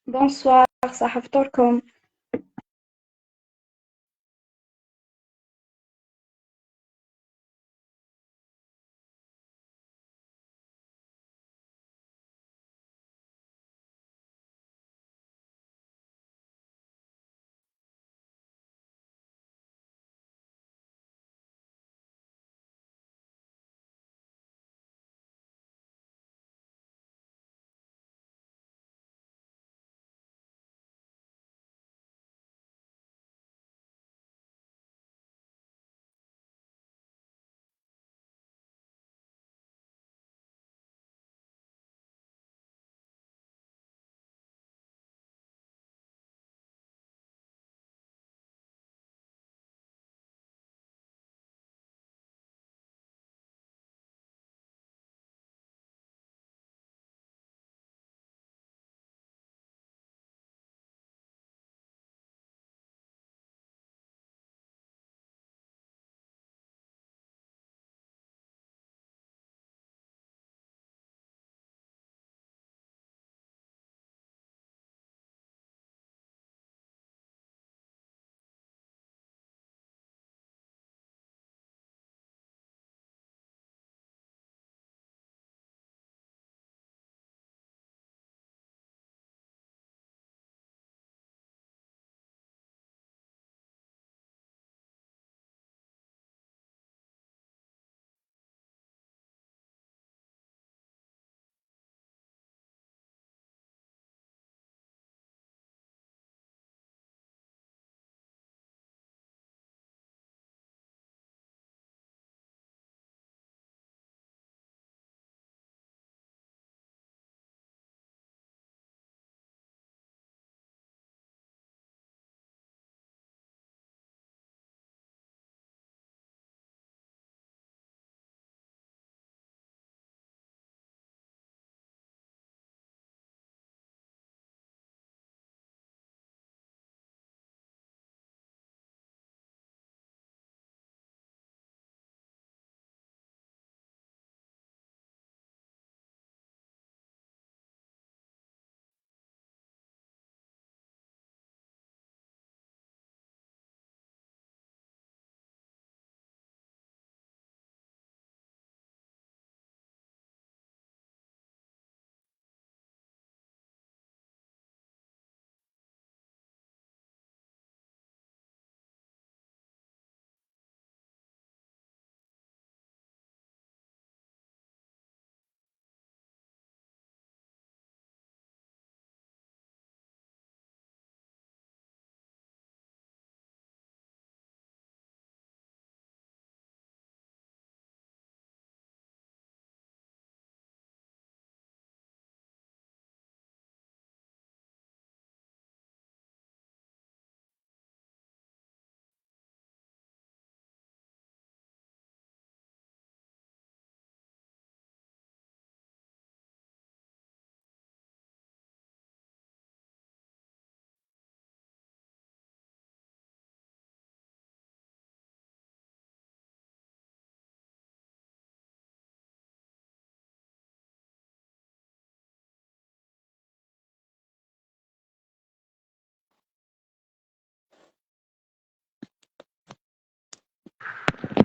Bonsoir, صحة فطوركم.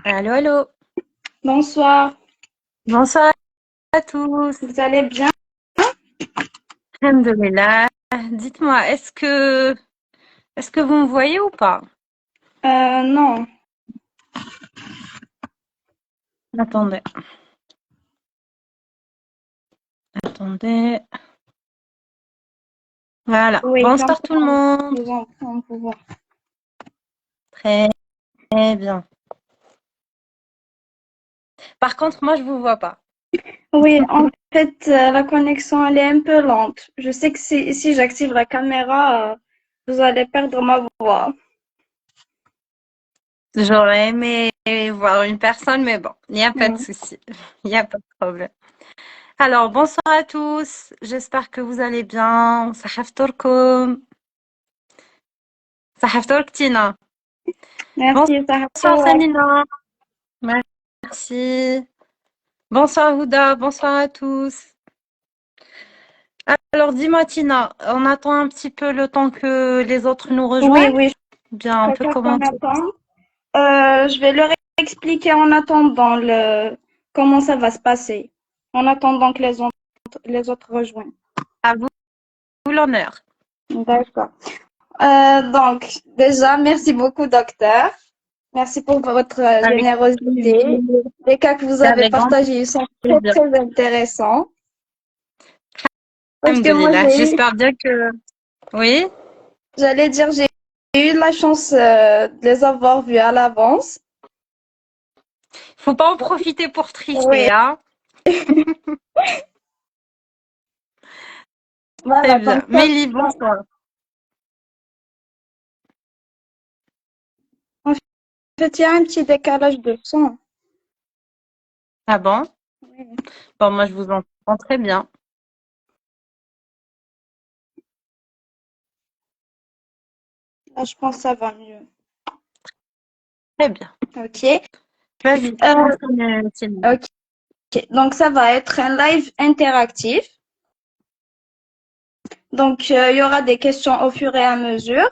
Allô, allô. Bonsoir, Bonsoir à tous. vous allez bien? Alhamdulillah. Dites-moi, est-ce que vous me voyez ou pas? Non. Attendez, attendez. Voilà. Oui, Bonsoir tout le monde. nous en pouvoir. Très bien. Par contre, moi, je vous vois pas. Oui, en fait, la connexion, elle est un peu lente. Je sais que si j'active la caméra, vous allez perdre ma voix. J'aurais aimé voir une personne, mais bon, il n'y a pas de Oui. souci. Il n'y a pas de problème. Alors, bonsoir à tous. J'espère que vous allez bien. صحة فطوركم. صحة فطورك تينا. Merci, ça Bonsoir Sanina. Merci. Bonsoir Houda. Bonsoir à tous. Alors, dis-moi, Tina, on attend un petit peu le temps que les autres nous Oui, rejoignent? oui, je Bien, on peut préfère qu'on commencer. attende. Je vais leur expliquer en attendant comment ça va se passer. En attendant que les autres rejoignent. À vous l'honneur. D'accord. Donc, déjà, merci beaucoup, docteur. Merci pour votre Avec générosité. plaisir. Les cas que vous C'est avez avec grand partagés ils sont très, plaisir. très intéressants. Parce que moi, Alhamdoulilah. J'espère bien que... Oui? j'allais dire, j'ai eu la chance de les avoir vus à l'avance. Faut pas en profiter pour Oui, tricher, hein? Très voilà, comme bien. ça. Mélie, bonsoir. En fait, il y a un petit décalage de son. Ah bon? Oui. Bon, moi, je vous entends très bien. Là, je pense que ça va mieux. Très bien. OK. Vas-y, Euh, commence, Tina. OK. Donc, ça va être un live interactif. Donc, il y aura des questions au fur et à mesure.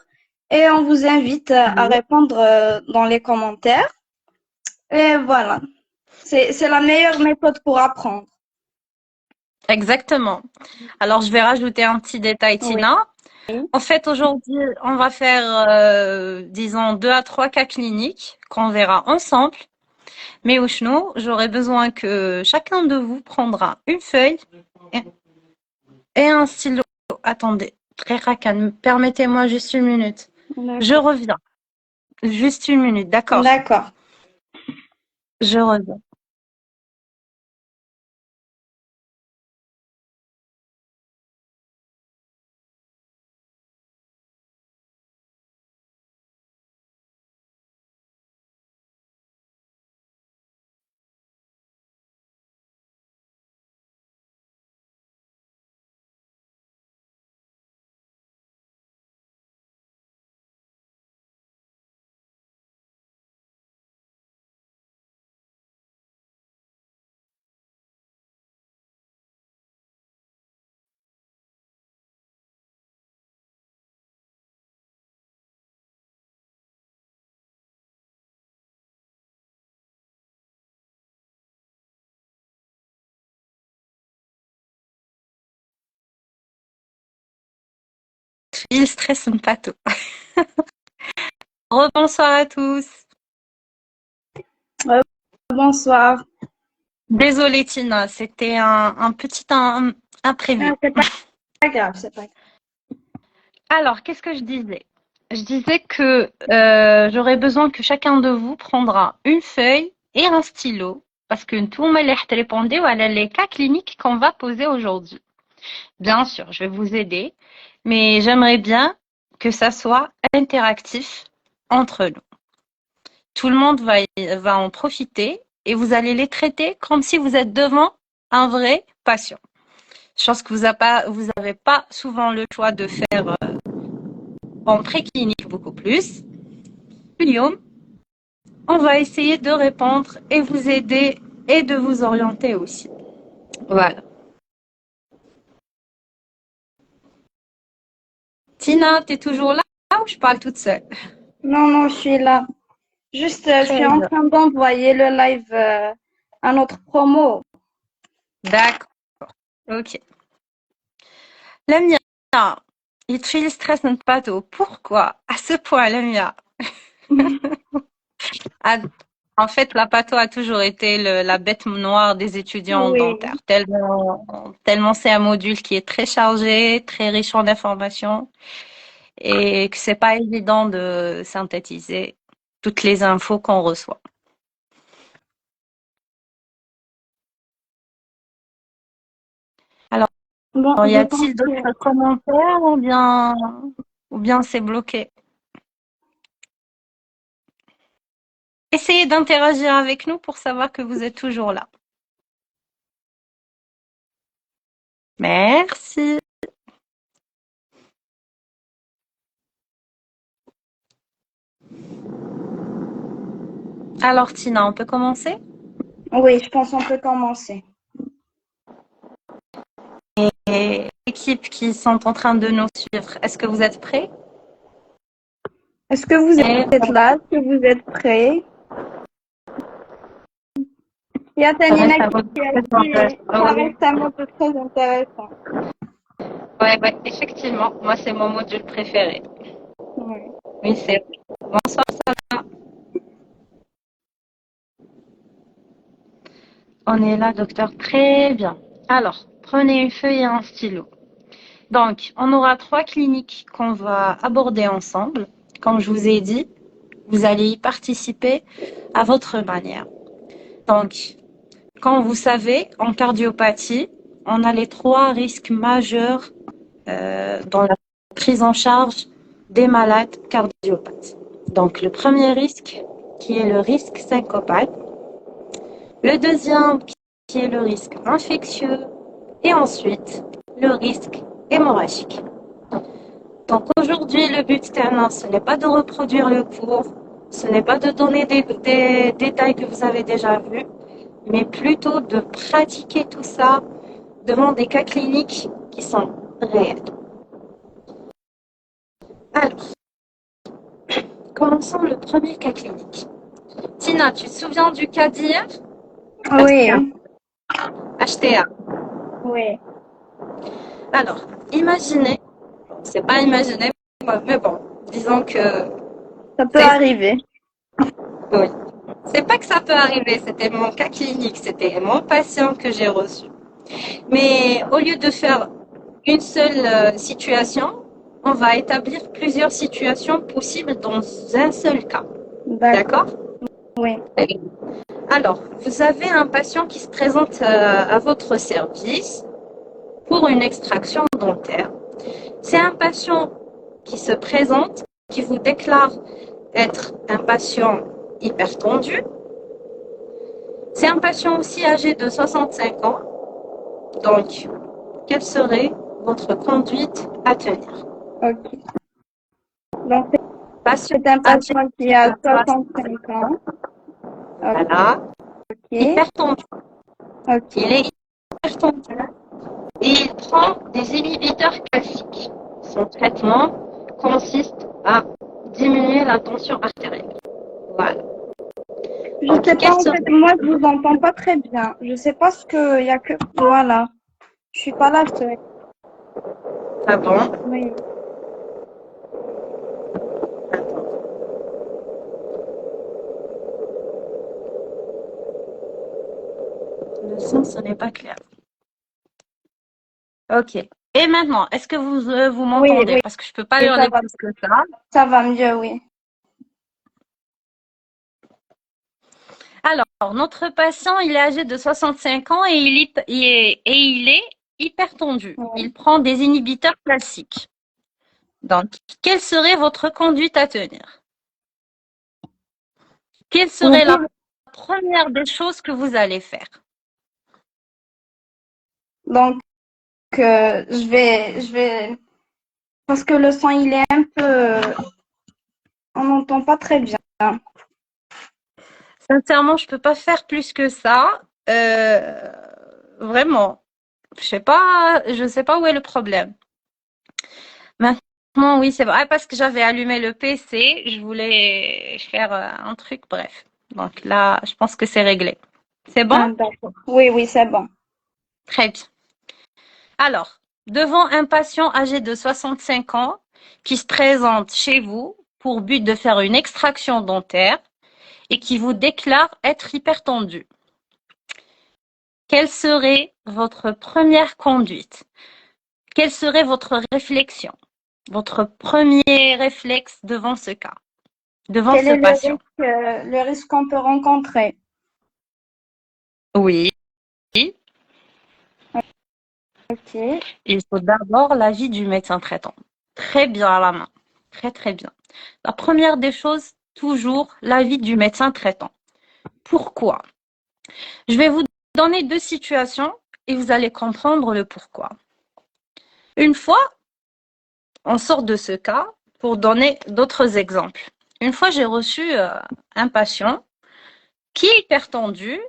Et on vous invite à Oui. répondre dans les commentaires. Et voilà. C'est la meilleure méthode pour apprendre. Exactement. Alors, je vais rajouter un petit détail, Oui. Tina. En fait, aujourd'hui, on va faire, disons, 2 à 3 cas cliniques qu'on verra ensemble. Mais au chenou, j'aurai besoin que chacun de vous prendra une feuille et un stylo. Attendez, très calme. Permettez-moi juste une minute. Je D'accord. reviens. Juste une minute, d'accord? D'accord. Je reviens. Il stresse pas tout. Rebonsoir à tous. Euh, Bonsoir. Désolée Tina, c'était un petit Ah, imprévu. c'est pas grave, c'est pas grave. Alors, qu'est-ce que je disais? Je disais que j'aurais besoin que chacun de vous prendra une feuille et un stylo parce que tout le monde répondre à les cas cliniques qu'on va poser aujourd'hui. Bien sûr, je vais vous aider, mais j'aimerais bien que ça soit interactif entre nous. Tout le monde va en profiter et vous allez les traiter comme si vous êtes devant un vrai patient. Chose que vous avez pas souvent le choix de faire en préclinique beaucoup plus. Guillaume, on va essayer de répondre et vous aider et de vous orienter aussi. Voilà. Tina, tu es toujours là ou je parle toute seule? Non, non, je suis là. Juste, je suis Très en bien. train d'envoyer le live à notre promo. D'accord. Ok. Lamia, il te fait le stress un pas Pourquoi à ce point, Lamia? Ah, en fait, la pato a toujours été la bête noire des étudiants Oui. dentaires. Tellement c'est un module qui est très chargé, très riche en informations et que c'est pas évident de synthétiser toutes les infos qu'on reçoit. Alors, Bon, y je pense a-t-il que d'autres commentaires ou bien c'est bloqué? Essayez d'interagir avec nous pour savoir que vous êtes toujours là. Merci. Alors, Tina, on peut commencer? oui, je pense qu'on peut commencer. Et équipes qui sont en train de nous suivre. Est-ce que vous êtes prêts? Est-ce que vous êtes là? Est-ce que vous êtes prêts? Il y a Ça reste Tanina à qui votre a présence. dit ça reste un mot très intéressant. Ouais, ouais, effectivement. Moi, c'est mon module préféré. Oui. Oui, c'est vrai. Bonsoir, ça va? On est là, docteur. Très bien. Alors, prenez une feuille et un stylo. Donc, on aura 3 cliniques qu'on va aborder ensemble. Comme je vous ai dit, vous allez y participer à votre manière. Donc, comme vous savez, en cardiopathie, on a les 3 risques majeurs dans la prise en charge des malades cardiopathes. Donc, le premier risque, qui est le risque syncopal. Le deuxième, qui est le risque infectieux. Et ensuite, le risque hémorragique. Donc aujourd'hui, le but ce n'est pas de reproduire le cours, ce n'est pas de donner des détails que vous avez déjà vus, mais plutôt de pratiquer tout ça devant des cas cliniques qui sont réels. Alors, commençons le premier cas clinique. Tina, tu te souviens du cas d'hier? Oui. HTA. Oui. Alors, imaginez, c'est pas imaginer, mais bon, disons que Ça peut arriver. oui. C'est pas que ça peut arriver, c'était mon cas clinique, c'était mon patient que j'ai reçu. Mais au lieu de faire une seule situation, on va établir plusieurs situations possibles dans un seul cas. D'accord. D'accord? Oui. Alors, vous avez un patient qui se présente à votre service pour une extraction dentaire. C'est un patient qui se présente, qui vous déclare être un patient hypertendu. C'est un patient aussi âgé de 65 ans. Donc, quelle serait votre conduite à tenir? Ok. Donc, Patient c'est un âgé patient qui a de 65 ans. voilà, Ok. hypertendu. Ok. Il est hypertendu et il prend des inhibiteurs classiques. Son traitement consiste à diminuer la tension artérielle. Voilà. Je Donc, sais pas, quelle en serait... fait, moi, je vous entends pas très bien. Je sais pas ce que, il y a que, voilà. Je suis pas la seule. Ah bon? Oui. Le son, ce n'est pas clair. Ok. Et maintenant, est-ce que vous Oui, m'entendez? oui, Parce que je peux pas oui, hurler plus que ça. ça va mieux, oui. Alors, notre patient, il est âgé de 65 ans et il est hypertendu. Oui. Il prend des inhibiteurs classiques. Donc, quelle serait votre conduite à tenir? Quelle Vous serait la pouvez- première des choses que vous allez faire? Donc, parce que le son, il est un peu, on n'entend pas très bien. Sincèrement, je peux pas faire plus que ça. Vraiment. Je sais pas où est le problème. Maintenant, oui, c'est vrai, parce que j'avais allumé le PC, je voulais faire un truc, bref. Donc là, je pense que c'est réglé. C'est bon? Ah, d'accord. Oui, oui, c'est bon. Très bien. Alors, devant un patient âgé de 65 ans qui se présente chez vous pour but de faire une extraction dentaire et qui vous déclare être hypertendu, quelle serait votre première conduite? Quelle serait votre réflexion? Votre premier réflexe devant ce cas, devant Quel ce est patient? le risque qu'on peut rencontrer? Oui, Ok. il faut d'abord l'avis du médecin traitant. Très bien à la main. Très, très bien. La première des choses, toujours l'avis du médecin traitant. Pourquoi? Je vais vous donner 2 situations et vous allez comprendre le pourquoi. Une fois, on sort de ce cas pour donner d'autres exemples. Une fois, j'ai reçu un patient qui est hypertendu,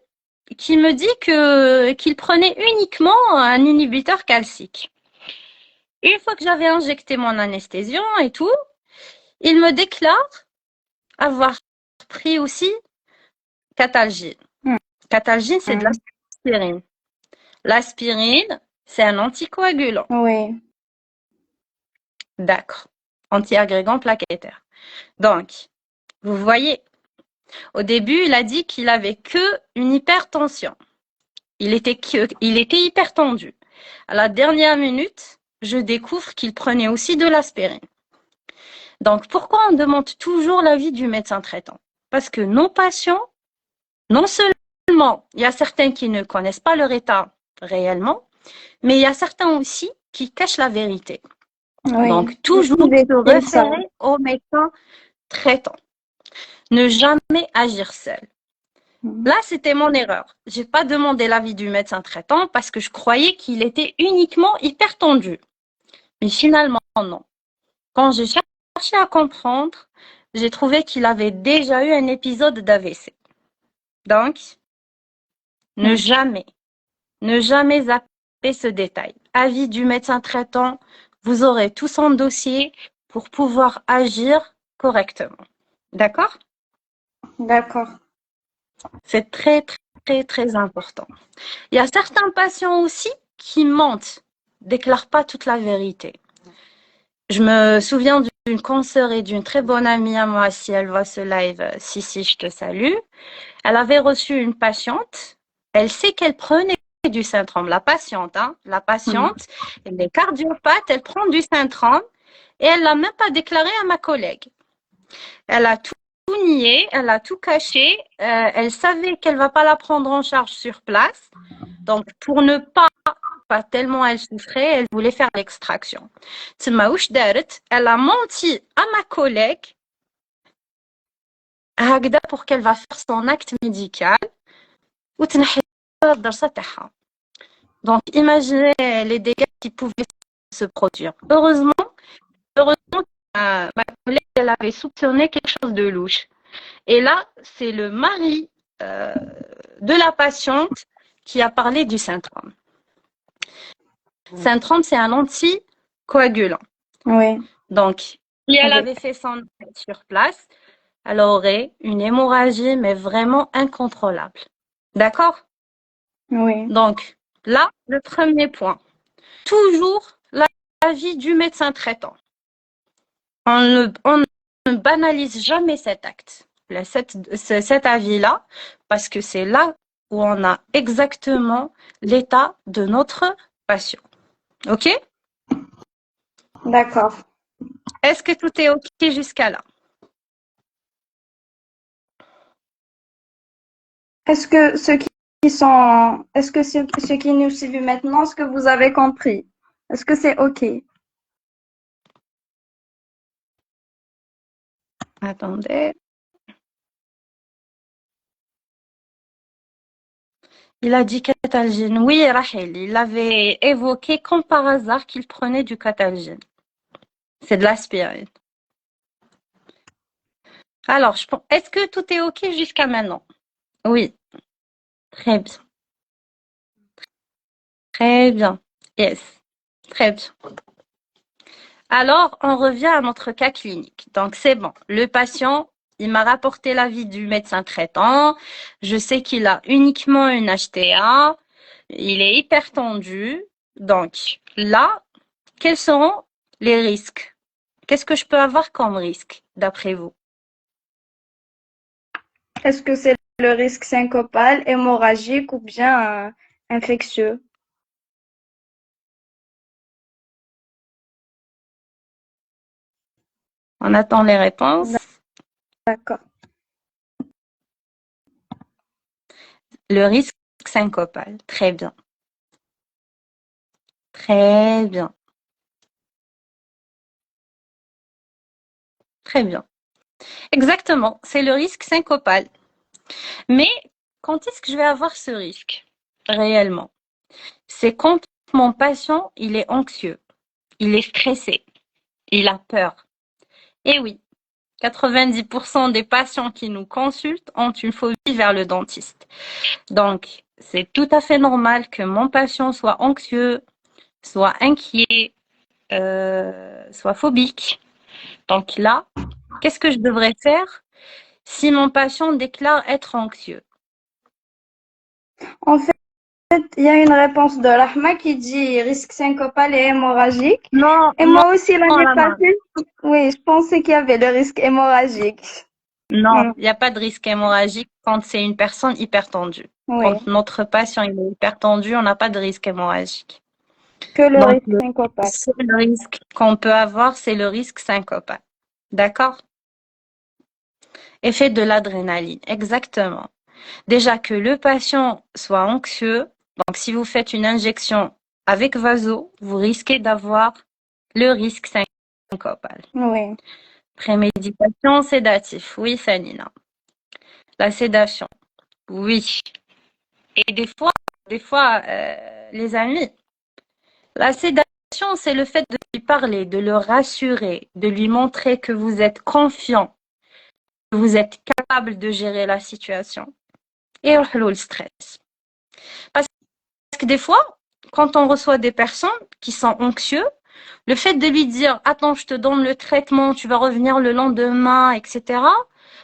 qui me dit qu'il prenait uniquement un inhibiteur calcique. Une fois que j'avais injecté mon anesthésion et tout, il me déclare avoir pris aussi Catalgine. Hmm. Catalgine, c'est de l'aspirine. L'aspirine, c'est un anticoagulant. Oui. D'accord. Anti-agrégant plaquettaire. Donc, vous voyez, au début, il a dit qu'il avait que une hypertension. Il était hypertendu. À la dernière minute, je découvre qu'il prenait aussi de l'aspirine. Donc, pourquoi on demande toujours l'avis du médecin traitant? Parce que nos patients, non seulement, il y a certains qui ne connaissent pas leur état réellement, mais il y a certains aussi qui cachent la vérité. Oui. Donc, toujours Des se films, ça. référer au médecin traitant. Ne jamais agir seul. Hmm. Là, c'était mon erreur. J'ai pas demandé l'avis du médecin traitant parce que je croyais qu'il était uniquement hypertendu. Mais finalement, non. Quand j'ai cherché à comprendre, j'ai trouvé qu'il avait déjà eu un épisode d'AVC. Donc, ne Hmm. jamais, ne jamais zapper ce détail. Avis du médecin traitant, vous aurez tout son dossier pour pouvoir agir correctement. D'accord? D'accord. C'est très, très, très important. Il y a certains patients aussi qui mentent, déclarent pas toute la vérité. Je me souviens d'une consoeur et d'une très bonne amie à moi, si elle voit ce live, si, je te salue. Elle avait reçu une patiente. Elle sait qu'elle prenait du Syntrom. La patiente, la Hmm. patiente, elle est cardiopathe, elle prend du Syntrom et elle l'a même pas déclaré à ma collègue. Elle a tout nié, elle a tout caché. Elle savait qu'elle va pas la prendre en charge sur place. Donc, pour ne pas tellement elle souffrait, elle voulait faire l'extraction. Elle a menti à ma collègue pour qu'elle va faire son acte médical. Donc, imaginez les dégâts qui pouvaient se produire. Heureusement, ma collègue, elle avait soupçonné quelque chose de louche. Et là, c'est le mari de la patiente qui a parlé du Syntrom. Syntrom, c'est un anticoagulant. Oui. Donc, si elle Oui. avait fait son enquête sur place, elle aurait une hémorragie, mais vraiment incontrôlable. D'accord? Oui. Donc, là, le premier point. Toujours l'avis du médecin traitant. On ne banalise jamais cet acte, cet avis-là, parce que c'est là où on a exactement l'état de notre patient. OK? D'accord. Est-ce que tout est OK jusqu'à là? Est-ce que ceux qui nous suivent maintenant, est-ce que vous avez compris? Est-ce que c'est OK? Attendez. Il a dit Catalgine. Oui, Rachel, il avait évoqué comme par hasard qu'il prenait du Catalgine. C'est de l'aspirine. Alors, est-ce que tout est OK jusqu'à maintenant? Oui, très bien. Très bien. Yes, très bien. Alors, on revient à notre cas clinique. Donc, c'est bon. Le patient, il m'a rapporté l'avis du médecin traitant. Je sais qu'il a uniquement une HTA. Il est hypertendu. Donc, là, quels seront les risques? Qu'est-ce que je peux avoir comme risque, d'après vous? Est-ce que c'est le risque syncopal, hémorragique ou bien infectieux? On attend les réponses. D'accord. Le risque syncopal. Très bien. Très bien. Très bien. Exactement. C'est le risque syncopal. Mais quand est-ce que je vais avoir ce risque réellement? C'est quand mon patient, il est anxieux, il est stressé, il a peur. Et oui, 90% des patients qui nous consultent ont une phobie vers le dentiste. Donc, c'est tout à fait normal que mon patient soit anxieux, soit inquiet, soit phobique. Donc là, qu'est-ce que je devrais faire si mon patient déclare être anxieux? En fait, il y a une réponse de Rahma qui dit risque syncopal et hémorragique. Non, Et non, moi aussi, l'année Rama. passée, oui, je pensais qu'il y avait le risque hémorragique. Non, Mm, il n'y a pas de risque hémorragique quand c'est une personne hypertendue. oui, Quand notre patient il est hypertendu, on n'a pas de risque hémorragique. que le Donc, risque le syncopal. seul risque qu'on peut avoir, c'est le risque syncopal. D'accord? Effet de l'adrénaline, exactement. Déjà que le patient soit anxieux, donc si vous faites une injection avec vaso, vous risquez d'avoir le risque syncopal. Oui, Prémédication, sédatif, oui, Sanina. La sédation, oui. Et les amis, la sédation, c'est le fait de lui parler, de le rassurer, de lui montrer que vous êtes confiant, que vous êtes capable de gérer la situation. Et le stress. Parce que des fois, quand on reçoit des personnes qui sont anxieuses, le fait de lui dire attends, je te donne le traitement, tu vas revenir le lendemain, etc.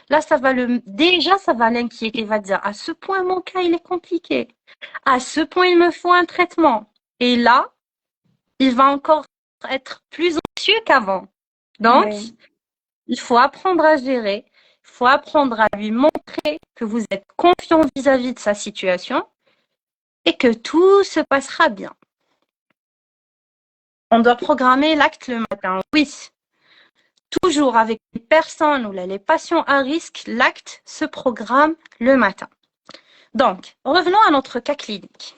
Là, ça va l'inquiéter. Il va dire à ce point mon cas il est compliqué. À ce point il me faut un traitement. Et là, il va encore être plus anxieux qu'avant. Donc, oui, il faut apprendre à gérer. Il faut apprendre à lui montrer que vous êtes confiant vis-à-vis de sa situation et que tout se passera bien. On doit programmer l'acte le matin. Oui, toujours avec les personnes ou les patients à risque, l'acte se programme le matin. Donc, revenons à notre cas clinique.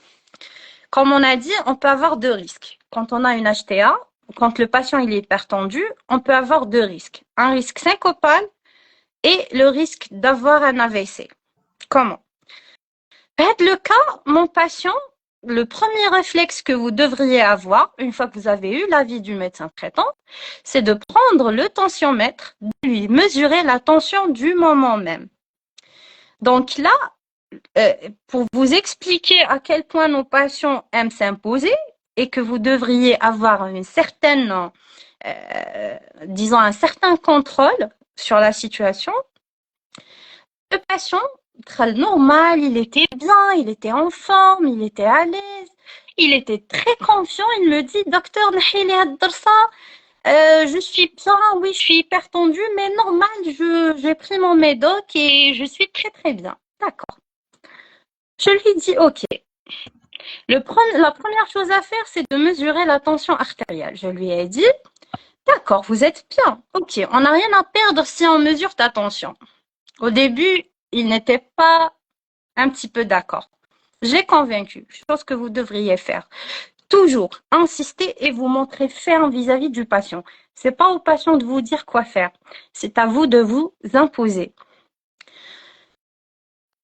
Comme on a dit, on peut avoir deux risques. Quand on a une HTA, quand le patient il est hypertendu, on peut avoir deux risques. Un risque syncopal et le risque d'avoir un AVC. Comment? Le cas, mon patient, le premier réflexe que vous devriez avoir, une fois que vous avez eu l'avis du médecin traitant, c'est de prendre le tensiomètre, de lui mesurer la tension du moment même. Donc là, pour vous expliquer à quel point nos patients aiment s'imposer et que vous devriez avoir une certaine, disons, un certain contrôle sur la situation, le patient, très normal, il était bien, il était en forme, il était à l'aise, il était très confiant. Il me dit, docteur, je suis bien, oui, je suis hyper tendue, mais normal, j'ai pris mon médoc et je suis très très bien. D'accord. Je lui dis, ok. La première chose à faire, c'est de mesurer la tension artérielle. Je lui ai dit, d'accord, vous êtes bien. Ok, on n'a rien à perdre si on mesure ta tension. Au début, il n'était pas un petit peu d'accord. J'ai convaincu, chose que vous devriez faire. Toujours insister et vous montrer ferme vis-à-vis du patient. C'est pas au patient de vous dire quoi faire. C'est à vous de vous imposer.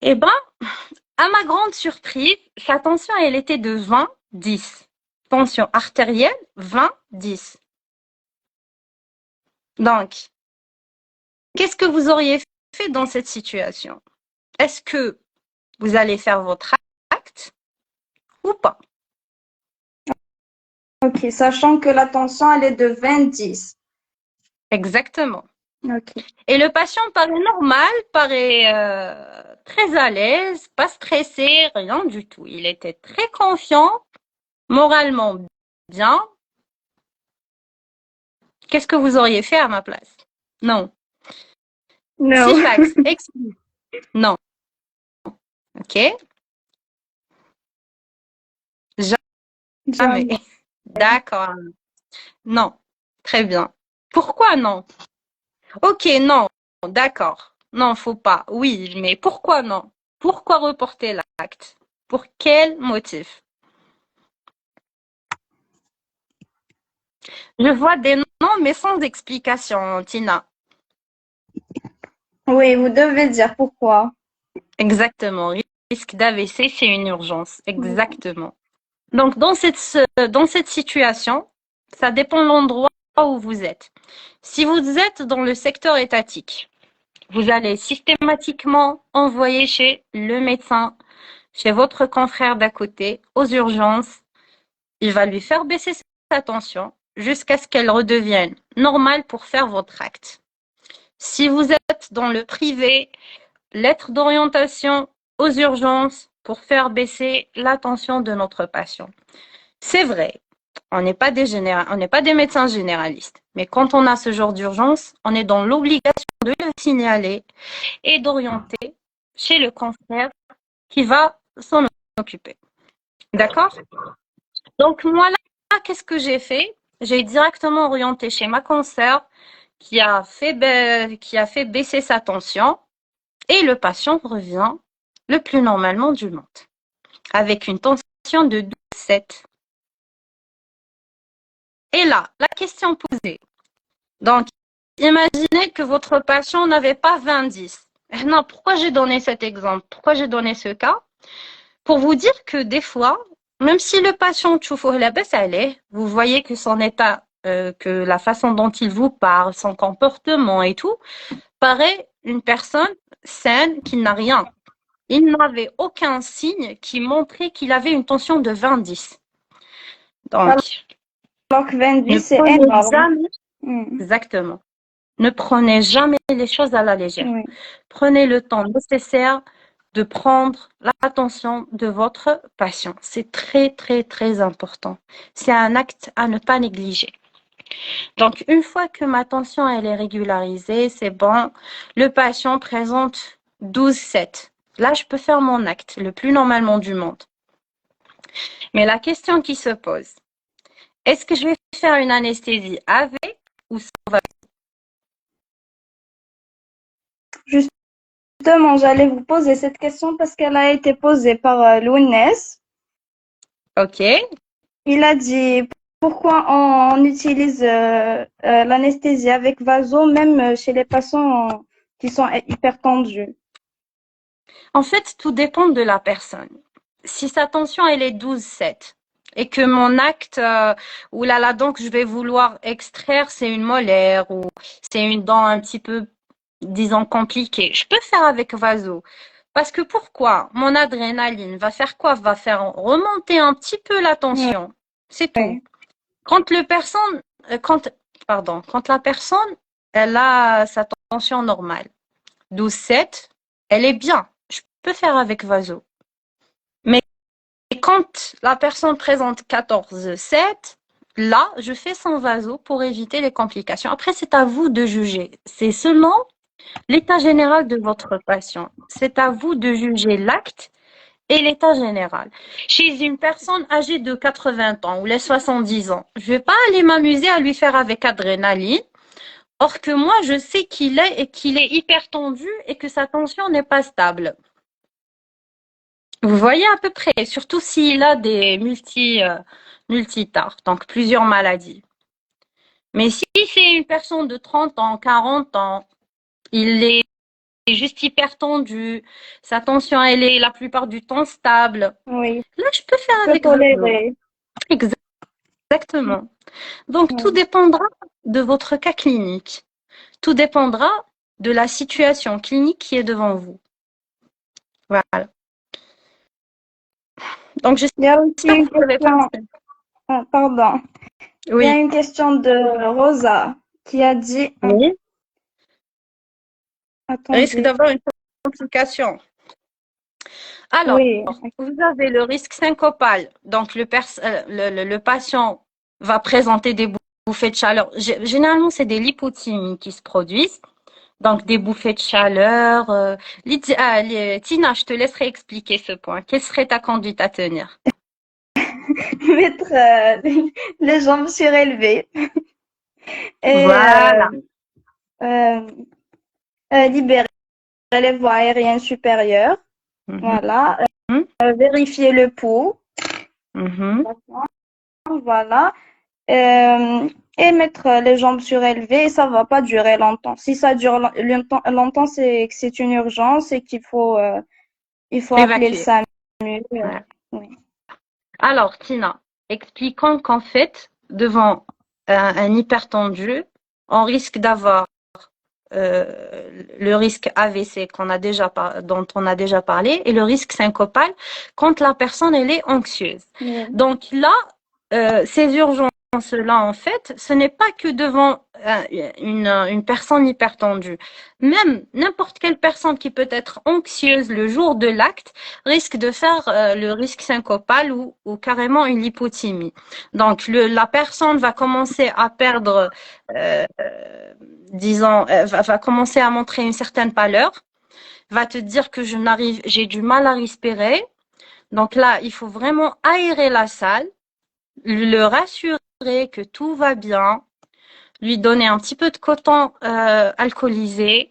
Eh ben, à ma grande surprise, sa tension, elle était de 20-10. Tension artérielle, 20-10. Donc, qu'est-ce que vous auriez fait dans cette situation? Est-ce que vous allez faire votre acte ou pas? ok, sachant que la tension, elle est de 20-10. Exactement. Ok, Et le patient paraît normal, paraît très à l'aise, pas stressé, rien du tout. Il était très confiant, moralement bien. Qu'est-ce que vous auriez fait à ma place? Non. no, Syphax, explique. Non. Ok? Jamais. jamais. D'accord. Non. Très bien. Pourquoi non? Ok, non. D'accord. Non, faut pas. Oui, mais pourquoi non? Pourquoi reporter l'acte? Pour quel motif? Je vois des noms, mais sans explication, Tina. Oui, vous devez dire pourquoi. Exactement. Risque d'AVC, c'est une urgence. Exactement. Donc, dans cette situation, ça dépend de l'endroit où vous êtes. Si vous êtes dans le secteur étatique, vous allez systématiquement envoyer chez le médecin, chez votre confrère d'à côté, aux urgences. Il va lui faire baisser sa tension. jusqu'à ce qu'elle redevienne normale pour faire votre acte. Si vous êtes dans le privé, lettre d'orientation aux urgences pour faire baisser la tension de notre patient. C'est vrai, on n'est pas des médecins généralistes, mais quand on a ce genre d'urgence, on est dans l'obligation de le signaler et d'orienter chez le cancer qui va s'en occuper. D'accord? Donc moi là, qu'est-ce que j'ai fait? J'ai directement orienté chez ma consoeur qui a fait baisser sa tension et le patient revient le plus normalement du monde avec une tension de 12,7. Et là, la question posée. Donc, imaginez que votre patient n'avait pas 20-10. Non, pourquoi j'ai donné cet exemple? Pourquoi j'ai donné ce cas? Pour vous dire que des fois, même si le patient la baisse allait, vous voyez que son état, que la façon dont il vous parle, son comportement et tout, paraît une personne saine qui n'a rien. Il n'avait aucun signe qui montrait qu'il avait une tension de 20-10. Donc, Alors que 20-10, ne c'est prenez énorme. jamais, exactement. Ne prenez jamais les choses à la légère. Oui. Prenez le temps nécessaire de prendre l'attention de votre patient. C'est très, très, très important. C'est un acte à ne pas négliger. Donc, une fois que ma tension elle est régularisée, c'est bon. Le patient présente 12,7. Là, je peux faire mon acte le plus normalement du monde. Mais la question qui se pose, est-ce que je vais faire une anesthésie avec ou sans vaso? Justement, j'allais vous poser cette question parce qu'elle a été posée par Lounes. Ok. Il a dit pourquoi on utilise l'anesthésie avec vaso même chez les patients qui sont hyper tendus. En fait, tout dépend de la personne. Si sa tension elle est 12,7 et que mon acte ou la dent que je vais vouloir extraire, c'est une molaire ou c'est une dent un petit peu, disons, compliquée, je peux faire avec vaso. Parce que pourquoi? Mon adrénaline va faire quoi? Va faire remonter un petit peu la tension. C'est tout. Oui. Quand quand la personne, elle a sa tension normale, 12,7, elle est bien. Je peux faire avec vaso. Mais quand la personne présente 14,7, là, je fais sans vaso pour éviter les complications. Après, c'est à vous de juger. C'est seulement l'état général de votre patient. C'est à vous de juger l'acte et l'état général. Chez une personne âgée de 80 ans ou les 70 ans, je vais pas aller m'amuser à lui faire avec adrénaline. Or que moi, je sais qu'il est hyper tendu et que sa tension n'est pas stable. Vous voyez à peu près, surtout s'il a des multitards, donc plusieurs maladies. Mais si c'est une personne de 30 ans, 40 ans, il est juste hyper tendu, sa tension elle est la plupart du temps stable. Oui, Là, je peux faire je peux avec vaso. tolérer. Exactement. Donc, tout Oui. dépendra de votre cas clinique. Tout dépendra de la situation clinique qui est devant vous. Voilà. Donc, Il y a aussi j'espère une que vous avez question, pensé. pardon. Il y a Oui. une question de Rosa qui a dit, Oui. Risque attendez, d'avoir une complication. Alors, oui, vous avez le risque syncopal. Donc, le patient va présenter des bouffées de chaleur. Généralement, c'est des lipothymies qui se produisent. Donc, des bouffées de chaleur. Tina, je te laisserai expliquer ce point. Quelle serait ta conduite à tenir? mettre les jambes surélevées et Voilà. euh, libérer les voies aériennes supérieures. Mhm, Voilà. Vérifier le pouls. mhm. Voilà. Et mettre les jambes surélevées, ça va pas durer longtemps. Si ça dure longtemps, c'est que c'est une urgence et il faut appeler le Évacuer. SAMU. Voilà. Oui. Alors, Tina, expliquons qu'en fait, devant un hypertendu, on risque d'avoir le risque AVC dont on a déjà parlé et le risque syncopal quand la personne elle est anxieuse. Oui. Donc là, ces urgences cela, en fait, ce n'est pas que devant une personne hypertendue. Même n'importe quelle personne qui peut être anxieuse le jour de l'acte risque de faire le risque syncopal ou carrément une hypothymie. Donc, la personne va commencer à perdre, disons, va commencer à montrer une certaine pâleur, va te dire que j'ai du mal à respirer. Donc là, il faut vraiment aérer la salle, le rassurer que tout va bien, lui donner un petit peu de coton alcoolisé.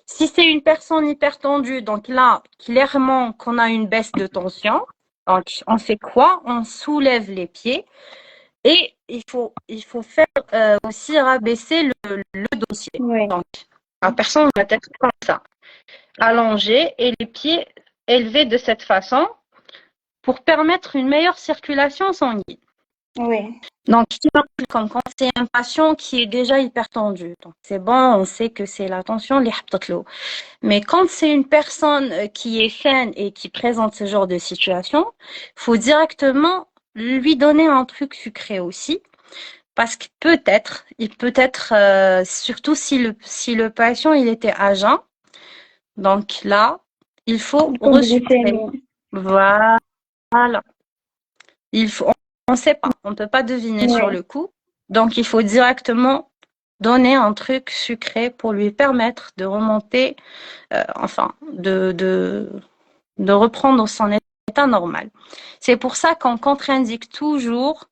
Si c'est une personne hypertendue, donc là, clairement qu'on a une baisse de tension. Donc, on fait quoi? On soulève les pieds et il faut faire aussi rabaisser le dossier. Oui, Donc, la personne va être comme ça, allongée et les pieds élevés de cette façon pour permettre une meilleure circulation sanguine. oui, Donc, comme quand c'est un patient qui est déjà hypertendu, donc c'est bon, on sait que c'est la tension اللي حبطت له. Mais quand c'est une personne qui est saine et qui présente ce genre de situation, faut directement lui donner un truc sucré aussi, parce que il peut être, surtout si le patient il était à jeun, donc là, il faut resucrer. hypoglycémie. Voilà. Il faut, on ne sait pas, on ne peut pas deviner sur Oui, le coup. Donc, il faut directement donner un truc sucré pour lui permettre de remonter, enfin, de reprendre son état normal. C'est pour ça qu'on contre-indique toujours,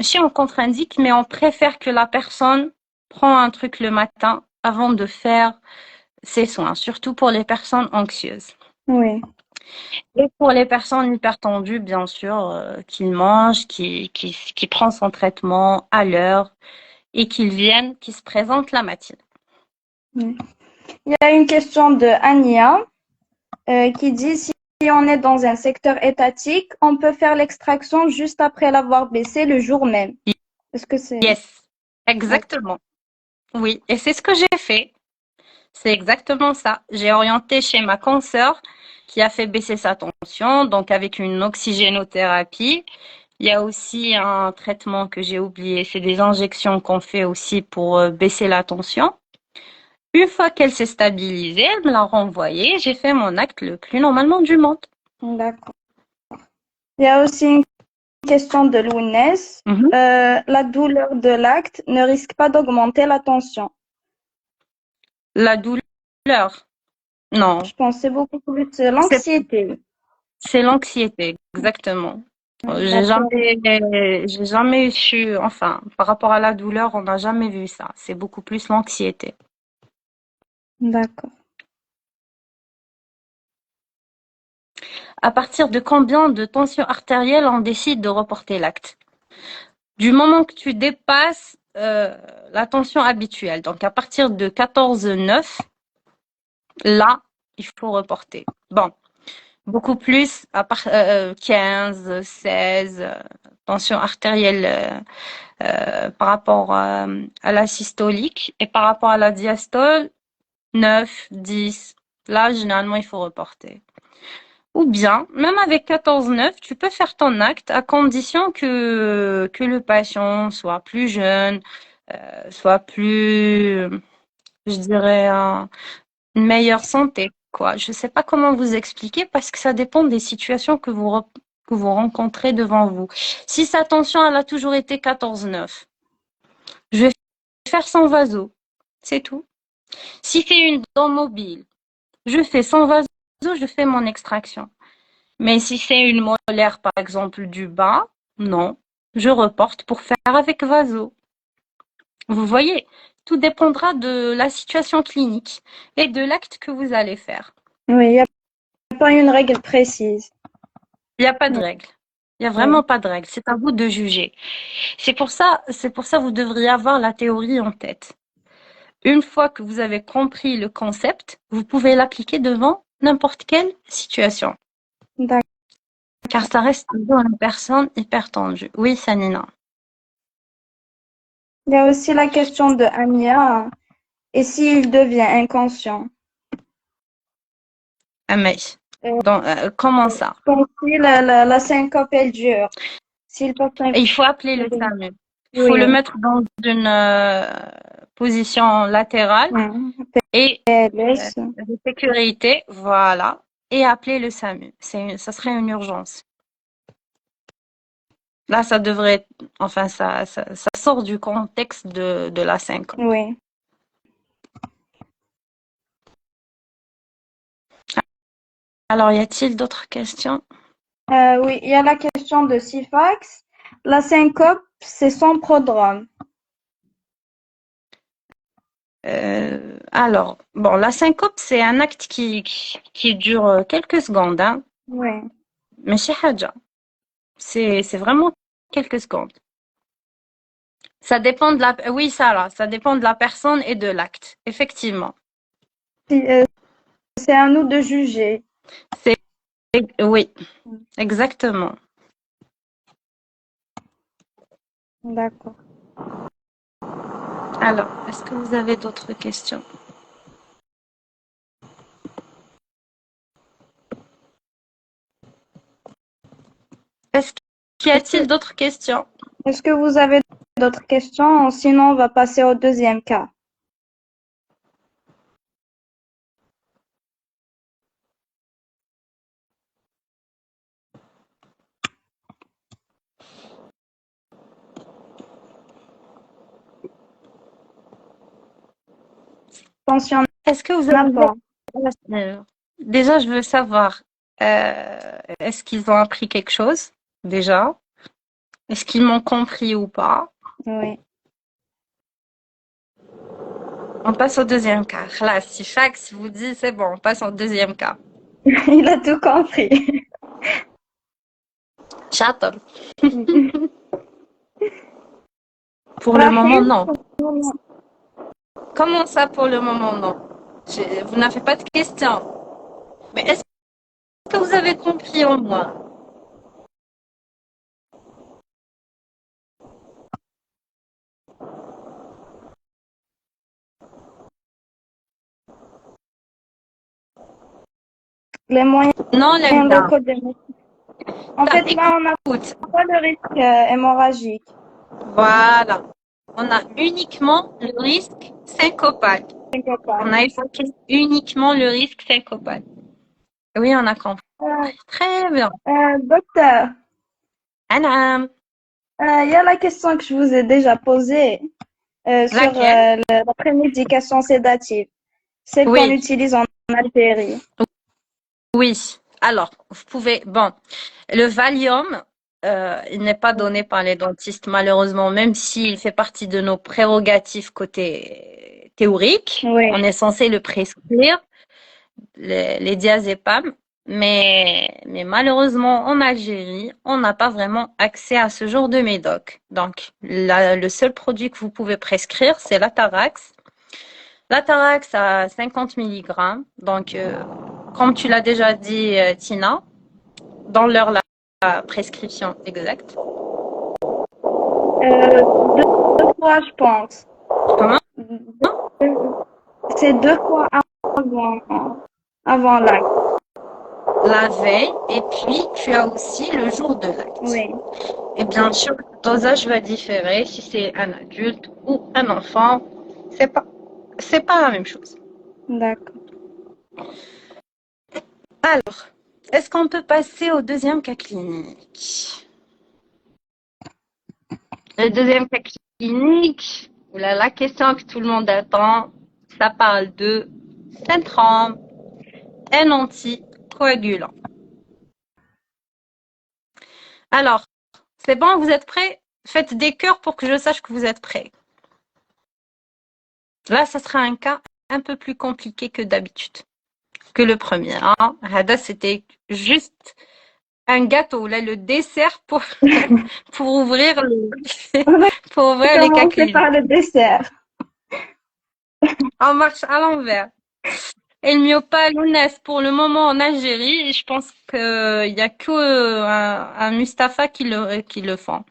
si on contre-indique, mais on préfère que la personne prend un truc le matin avant de faire ses soins, surtout pour les personnes anxieuses. oui. Et pour les personnes hypertendues, bien sûr, qu'il mange, qui prend son traitement à l'heure et qu'il se présente la matinée. Oui. Il y a une question de Ania qui dit si on est dans un secteur étatique, on peut faire l'extraction juste après l'avoir baissé le jour même. Est-ce que c'est... Yes, exactement. Oui, et c'est ce que j'ai fait. C'est exactement ça. J'ai orienté chez ma consoeur qui a fait baisser sa tension, donc avec une oxygénothérapie. Il y a aussi un traitement que j'ai oublié, c'est des injections qu'on fait aussi pour baisser la tension. Une fois qu'elle s'est stabilisée, elle me l'a renvoyée. J'ai fait mon acte le plus normalement du monde. D'accord. Il y a aussi une question de Lounès. Mhm. La douleur de l'acte ne risque pas d'augmenter la tension. La douleur, non, Je pensais beaucoup plus c'est l'anxiété. c'est l'anxiété, exactement. La peur. J'ai jamais su, enfin, par rapport à la douleur, on n'a jamais vu ça. C'est beaucoup plus l'anxiété. D'accord. À partir de combien de tension artérielle on décide de reporter l'acte? Du moment que tu dépasses la tension habituelle, donc à partir de 14,9, là, il faut reporter. Bon, beaucoup plus à part 15, 16, tension artérielle par rapport à la systolique et par rapport à la diastole, 9, 10. Là, généralement, il faut reporter. Ou bien, même avec 14,9, tu peux faire ton acte à condition que le patient soit plus jeune, soit plus, je dirais, une meilleure santé, quoi. Je sais pas comment vous expliquer parce que ça dépend des situations que vous rencontrez devant vous. Si sa tension, elle a toujours été 14,9, je vais faire sans vaso. C'est tout. Si c'est une dent mobile, je fais sans vaso, je fais mon extraction. Mais si c'est une molaire, par exemple, du bas, non, je reporte pour faire avec vaso. Vous voyez, tout dépendra de la situation clinique et de l'acte que vous allez faire. Oui, il n'y a pas une règle précise. Il n'y a pas de Oui, règle. Il n'y a oui. vraiment pas de règle. C'est à vous de juger. C'est pour ça, vous devriez avoir la théorie en tête. Une fois que vous avez compris le concept, vous pouvez l'appliquer devant n'importe quelle situation. D'accord. Car ça reste toujours une personne hyper tendue. Oui, Sanina. Il y a aussi la question de Ania. Et s'il devient inconscient? Ah, mais, Euh, comment ça? Comme si la syncope, elle dure. S'il passe un Et il faut appeler le SAMU. Il faut le oui. mettre dans une position latérale et PLS. de sécurité, voilà, et appeler le SAMU. Ça serait une urgence. Là, ça devrait, enfin, ça sort du contexte de la syncope. Oui. Alors, y a-t-il d'autres questions? Oui, il y a la question de Sifax. La syncope, c'est son prodrome. Alors, bon, la syncope, c'est un acte qui dure quelques secondes, hein, Oui. mais chez Hadja, c'est vraiment quelques secondes. Ça dépend de la, oui, Sarah, ça dépend de la personne et de l'acte, effectivement. C'est à nous de juger. C'est, oui, exactement. D'accord. Alors, est-ce que vous avez d'autres questions? Qu'y a-t-il d'autres questions? Est-ce que vous avez d'autres questions? Sinon, on va passer au deuxième cas. Attention, Est-ce que vous n'a pas. avez... Déjà, je veux savoir, est-ce qu'ils ont appris quelque chose, déjà? Est-ce qu'ils m'ont compris ou pas? Oui. On passe au deuxième cas. Là, si Fax vous dit c'est bon, on passe au deuxième cas. Il a tout compris. J'attends. Pour le moment, Rahim, non. Comment ça, pour le moment, non? Vous n'avez pas de questions. Mais est-ce que vous avez compris au moins? les moyens Non, Lemna. locaux de... En fait, là, on n'a Écoute, pas le risque hémorragique. voilà. On a uniquement le risque syncopal. On a évoqué uniquement le risque syncopal. Oui, on a compris. Très bien. Docteur, Anam. il y a la question que je vous ai déjà posée sur Laquelle? la prémédication sédative, celle qu'on Oui, utilise en Algérie. oui. Alors, vous pouvez. Bon, le Valium, il n'est pas donné par les dentistes, malheureusement, même s'il fait partie de nos prérogatives côté théorique. Oui, On est censé le prescrire, les diazépam. Mais malheureusement, en Algérie, on n'a pas vraiment accès à ce genre de médoc. Donc, le seul produit que vous pouvez prescrire, c'est l'Atarax. L'Atarax à 50 milligrammes. Donc, comme tu l'as déjà dit, Tina, dans la prescription exacte. deux fois, je pense. Comment? C'est deux fois avant l'acte. La veille, et puis tu as aussi le jour de l'acte. Oui, Et bien sûr, le dosage va différer si c'est un adulte ou un enfant. C'est pas, c'est pas la même chose. d'accord. Alors, est-ce qu'on peut passer au deuxième cas clinique? Le deuxième cas clinique, voilà la question que tout le monde attend, ça parle de syndrome, un anticoagulant. Alors, c'est bon, vous êtes prêts? Faites des cœurs pour que je sache que vous êtes prêts. Là, ça sera un cas un peu plus compliqué que d'habitude, que le premier. Hein. Hada, c'était juste un gâteau, là, le dessert pour ouvrir On va pour ouvrir les cas commencer par cliniques. le dessert. On marche à l'envers. El myopalonès pour le moment en Algérie, je pense qu'il y a que un Mustapha qui le font.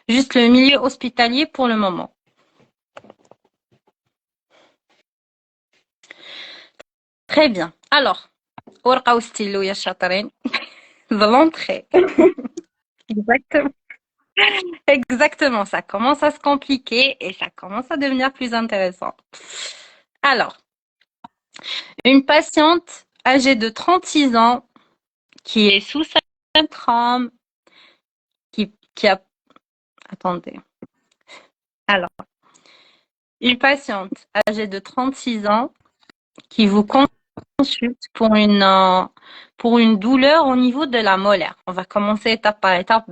Juste le milieu hospitalier pour le moment. Très bien. Alors, ورقة وستيلو يا شاطرين. De l'entrée. Exactement. Exactement, ça commence à se compliquer et ça commence à devenir plus intéressant. Alors, une patiente âgée de 36 ans qui est sous syndrome, qui a... Attendez. Alors, une patiente âgée de 36 ans qui vous consulte pour une douleur au niveau de la molaire. On va commencer étape par étape.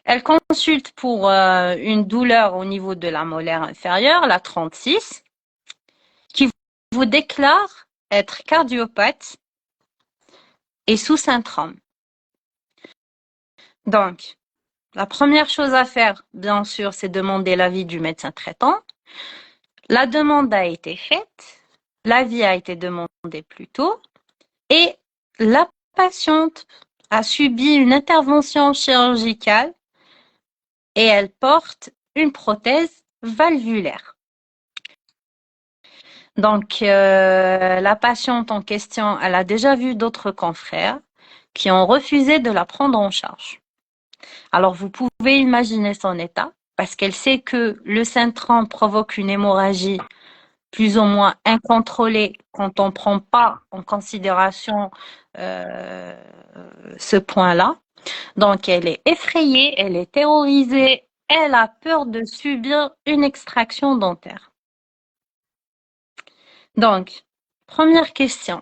Elle consulte pour une douleur au niveau de la molaire inférieure, la 36, qui vous déclare être cardiopathe et sous syndrome. Donc, la première chose à faire, bien sûr, c'est demander l'avis du médecin traitant. La demande a été faite, l'avis a été demandé plus tôt, et la patiente a subi une intervention chirurgicale et elle porte une prothèse valvulaire. Donc, la patiente en question, elle a déjà vu d'autres confrères qui ont refusé de la prendre en charge. Alors, vous pouvez imaginer son état, parce qu'elle sait que le syndrome provoque une hémorragie plus ou moins incontrôlée quand on ne prend pas en considération euh, ce point-là. Donc, elle est effrayée, elle est terrorisée, elle a peur de subir une extraction dentaire. Donc, première question.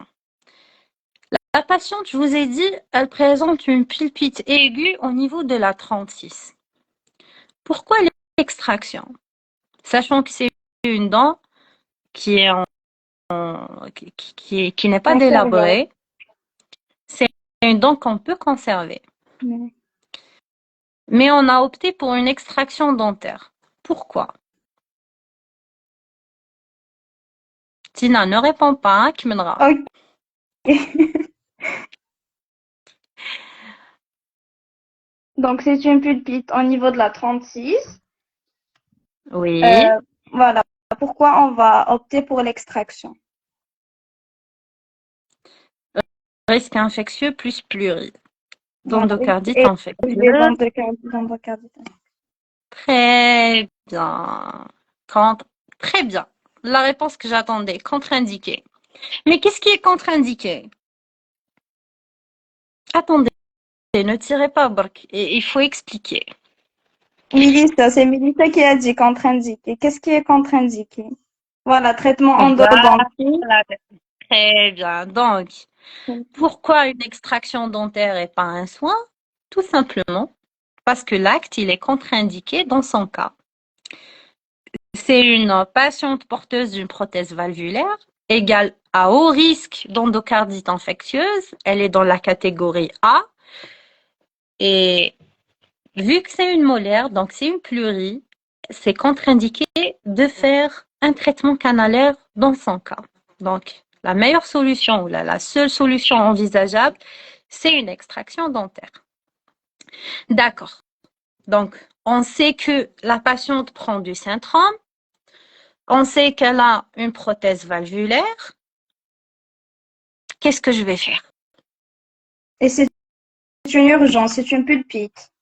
La patiente, je vous ai dit, elle présente une pulpite aiguë au niveau de la 36. Pourquoi l'extraction? Sachant que c'est une dent qui est qui n'est pas Conservant. délabrée, c'est une dent qu'on peut conserver. Oui. Mais on a opté pour une extraction dentaire. Pourquoi? Tina, ne réponds pas, hein, Kimendra. Ok. Donc, c'est une pulpite au niveau de la 36. Oui, Euh, voilà. Pourquoi on va opter pour l'extraction? risque infectieux plus pluri. Voilà. D'endocardite Et des infectieuse. d'endocardite. Très bien. Contre... Très bien. La réponse que j'attendais, contre-indiqué. Mais qu'est-ce qui est contre-indiqué? Attendez, ne tirez pas, Brk. Il faut expliquer. Mélissa, c'est Mélissa qui a dit contre-indiqué. Qu'est-ce qui est contre-indiqué? Voilà, traitement Voilà, endodontique. très bien. Donc, pourquoi une extraction dentaire et pas un soin? Tout simplement parce que l'acte, il est contre-indiqué dans son cas. C'est une patiente porteuse d'une prothèse valvulaire égale à haut risque d'endocardite infectieuse. Elle est dans la catégorie A. Et vu que c'est une molaire, donc c'est une plurie, c'est contre-indiqué de faire un traitement canalaire dans son cas. Donc, la meilleure solution ou la seule solution envisageable, c'est une extraction dentaire. D'accord. Donc, on sait que la patiente prend du Syntrom, on sait qu'elle a une prothèse valvulaire. Qu'est-ce que je vais faire? Et c'est une urgence, c'est une pulpite.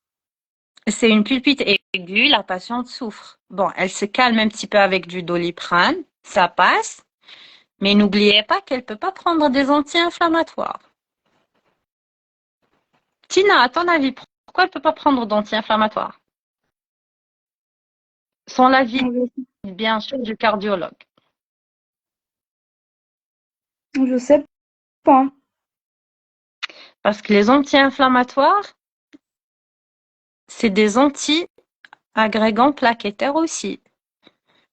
C'est une pulpite aiguë, la patiente souffre. Bon, elle se calme un petit peu avec du Doliprane, ça passe, mais n'oubliez pas qu'elle ne peut pas prendre des anti-inflammatoires. Tina, à ton avis, pourquoi elle ne peut pas prendre d'anti-inflammatoires? Sans l'avis, bien sûr, du cardiologue. Je sais pas. Parce que les anti-inflammatoires, c'est des anti-agrégants plaquettaires aussi.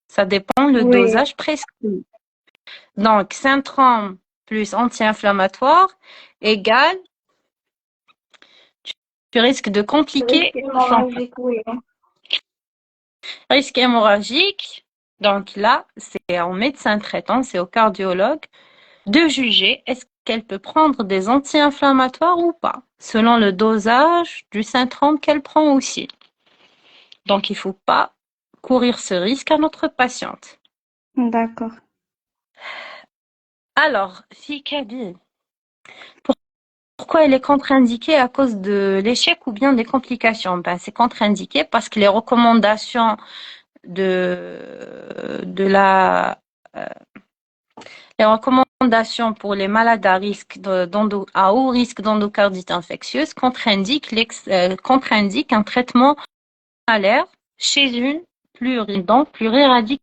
Ça dépend le Oui, dosage prescrit. Donc, syndrome plus anti-inflammatoire égale, tu risques de compliquer risque son cas. hémorragique, oui. Risque hémorragique, donc là, c'est au médecin traitant, c'est au cardiologue de juger est-ce qu'elle peut prendre des anti-inflammatoires ou pas, selon le dosage du syndrome qu'elle prend aussi. Donc, il ne faut pas courir ce risque à notre patiente. D'accord. Alors, fille Kabyle, pourquoi elle est contre-indiquée à cause de l'échec ou bien des complications? Ben, c'est contre-indiqué parce que les recommandations de euh, les recommandations pour les malades à risque à haut risque d'endocardite infectieuse contre-indiquent un traitement malaire chez une plurirédiculée.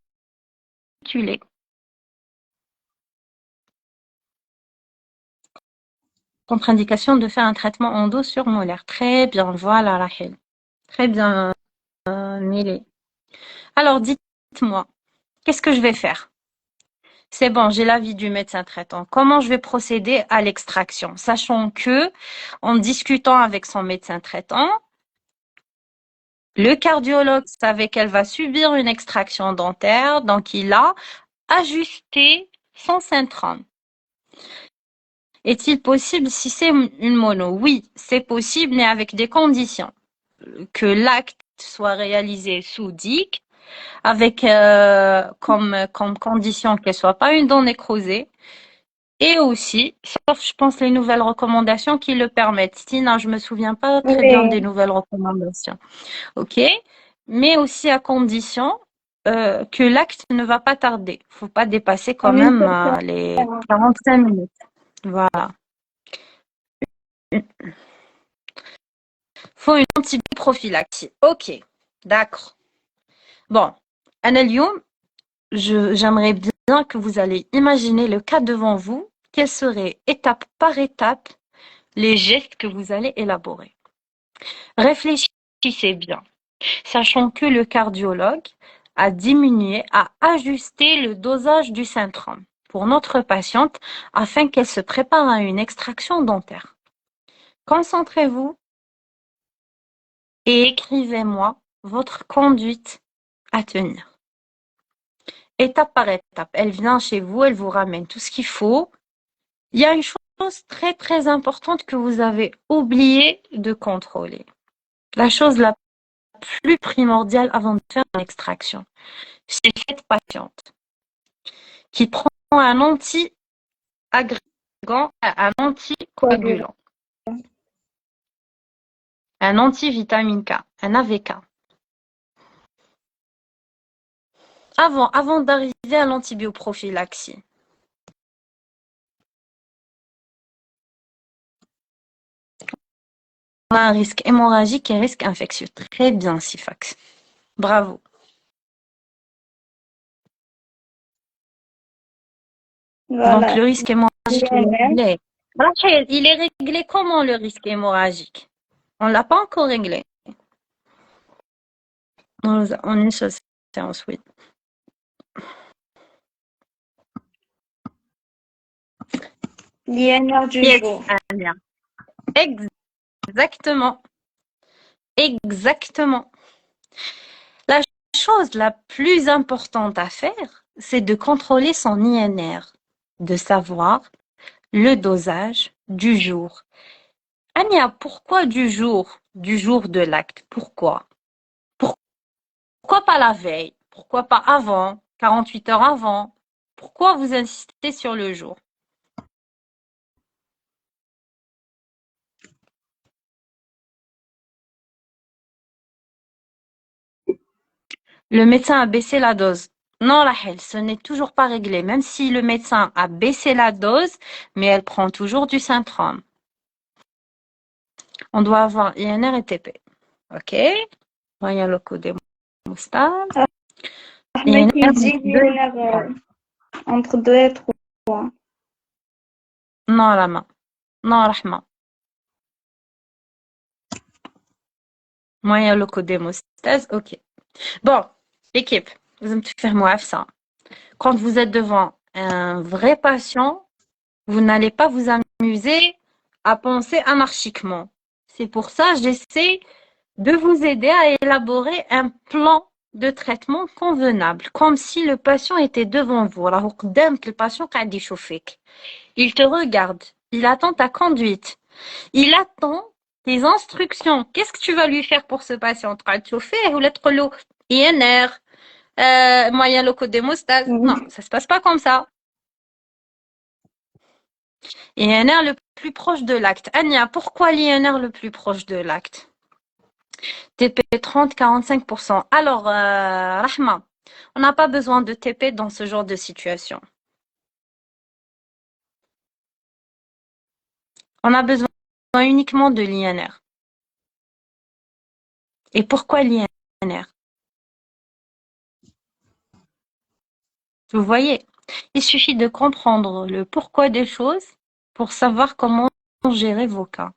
Contre-indication de faire un traitement endo-surmolaire. Très bien, voilà Rachel. Très bien, Mélé. Alors, dites-moi, qu'est-ce que je vais faire? C'est bon, j'ai l'avis du médecin traitant. Comment je vais procéder à l'extraction? Sachant que, en discutant avec son médecin traitant, le cardiologue savait qu'elle va subir une extraction dentaire, donc il a ajusté son syndrome. Est-il possible si c'est une mono? Oui, c'est possible, mais avec des conditions. Que l'acte soit réalisé sous DIC, avec comme condition qu'elle soit pas une dent nécrosée, et aussi, sauf je pense les nouvelles recommandations qui le permettent. Sinon, je me souviens pas très bien des Oui, nouvelles recommandations. Ok, mais aussi à condition que l'acte ne va pas tarder. Faut pas dépasser quand comme une même personne. les 45 minutes. Voilà. Faut une antibrophylaxie. Ok, d'accord. Bon, Annelium, j'aimerais bien que vous allez imaginer le cas devant vous. Quels seraient étape par étape les gestes que vous allez élaborer? Réfléchissez bien, sachant que le cardiologue a ajusté le dosage du syndrome pour notre patiente afin qu'elle se prépare à une extraction dentaire. Concentrez-vous et écrivez-moi votre conduite à tenir. Étape par étape, elle vient chez vous, elle vous ramène tout ce qu'il faut. Il y a une chose très très importante que vous avez oublié de contrôler. La chose la plus primordiale avant de faire l'extraction, c'est cette patiente qui prend un un anticoagulant, un antivitamine K, un AVK. Avant d'arriver à l'antibioprophylaxie. On a un risque hémorragique et risque infectieux. Très bien, Sifax. Bravo. Donc, Voilà. le risque hémorragique est INR. réglé. Rachel, il est réglé comment le risque hémorragique? On ne l'a pas encore réglé. En une seule séance, oui. L'INR du Yes, jour. Ania. Exactement. Exactement. La chose la plus importante à faire, c'est de contrôler son INR, de savoir le dosage du jour. Ania, pourquoi du jour? Du jour de l'acte. Pourquoi? Pourquoi pas la veille? Pourquoi pas avant? 48 heures avant? Pourquoi vous insistez sur le jour? Le médecin a baissé la dose. Non, Rahel, ce n'est toujours pas réglé. Même si le médecin a baissé la dose, mais elle prend toujours du syndrome. On doit avoir INR et TP. OK? Voyons le code des moustaches. Ahmed INR il dit l'INR entre 2 et 3. non, Rama. Non, Rahma. Moyen locaux d'hémostase, ok. Bon, équipe, vous me faire moi ça. Quand vous êtes devant un vrai patient, vous n'allez pas vous amuser à penser anarchiquement. C'est pour ça que j'essaie de vous aider à élaborer un plan de traitement convenable, comme si le patient était devant vous. Alors, le patient قاعد يشوفك. Il te regarde, il attend ta conduite, il attend tes instructions. Qu'est-ce que tu vas lui faire pour ce patient? Tu vas te chauffer ou l'être l'eau INR, moyen locaux d'hémostase. Non, ça se passe pas comme ça. INR le plus proche de l'acte. Ania, pourquoi l'INR le plus proche de l'acte? TP 30-45%. Alors, Rahma, on n'a pas besoin de TP dans ce genre de situation. On a besoin uniquement de l'INR. Et pourquoi l'INR? Vous voyez, il suffit de comprendre le pourquoi des choses pour savoir comment gérer vos cas.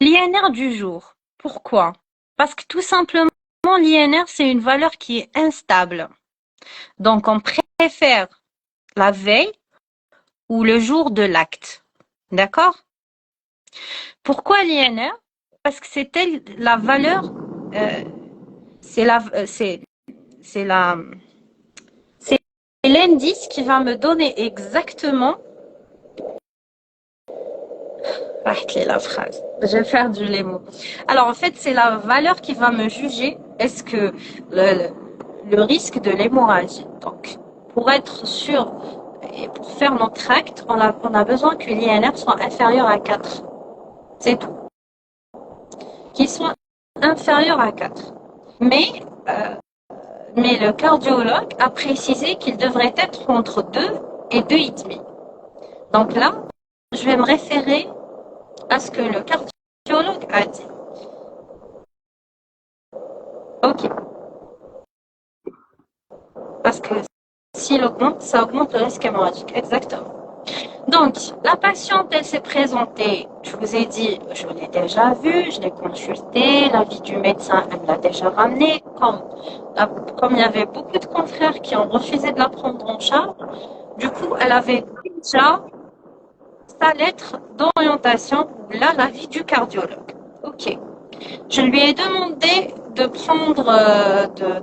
L'INR du jour. Pourquoi? Parce que tout simplement, l'INR, c'est une valeur qui est instable. Donc, on préfère la veille ou le jour de l'acte. D'accord? Pourquoi l'INR? Parce que c'était la valeur, c'est la, c'est l'indice qui va me donner exactement. La phrase. Je vais faire du lémo. Alors en fait, c'est la valeur qui va me juger est-ce que le risque de l'hémorragie. Donc, pour être sûr et pour faire notre acte, on a besoin que l'INR soit inférieur à 4. C'est tout. Qu'il soit inférieur à 4. Mais le cardiologue a précisé qu'il devrait être entre 2 et 2,5. Donc là, je vais me référer à ce que le cardiologue a dit. Ok. Parce que s'il augmente, ça augmente le risque hémorragique. Exactement. Donc, la patiente, elle s'est présentée. Je vous ai dit, je l'ai déjà vue, je l'ai consultée, l'avis du médecin, elle me l'a déjà ramené. Comme il y avait beaucoup de confrères qui ont refusé de la prendre en charge, du coup, elle avait déjà sa lettre d'orientation, là, l'avis du cardiologue. Ok. Je lui ai demandé de prendre,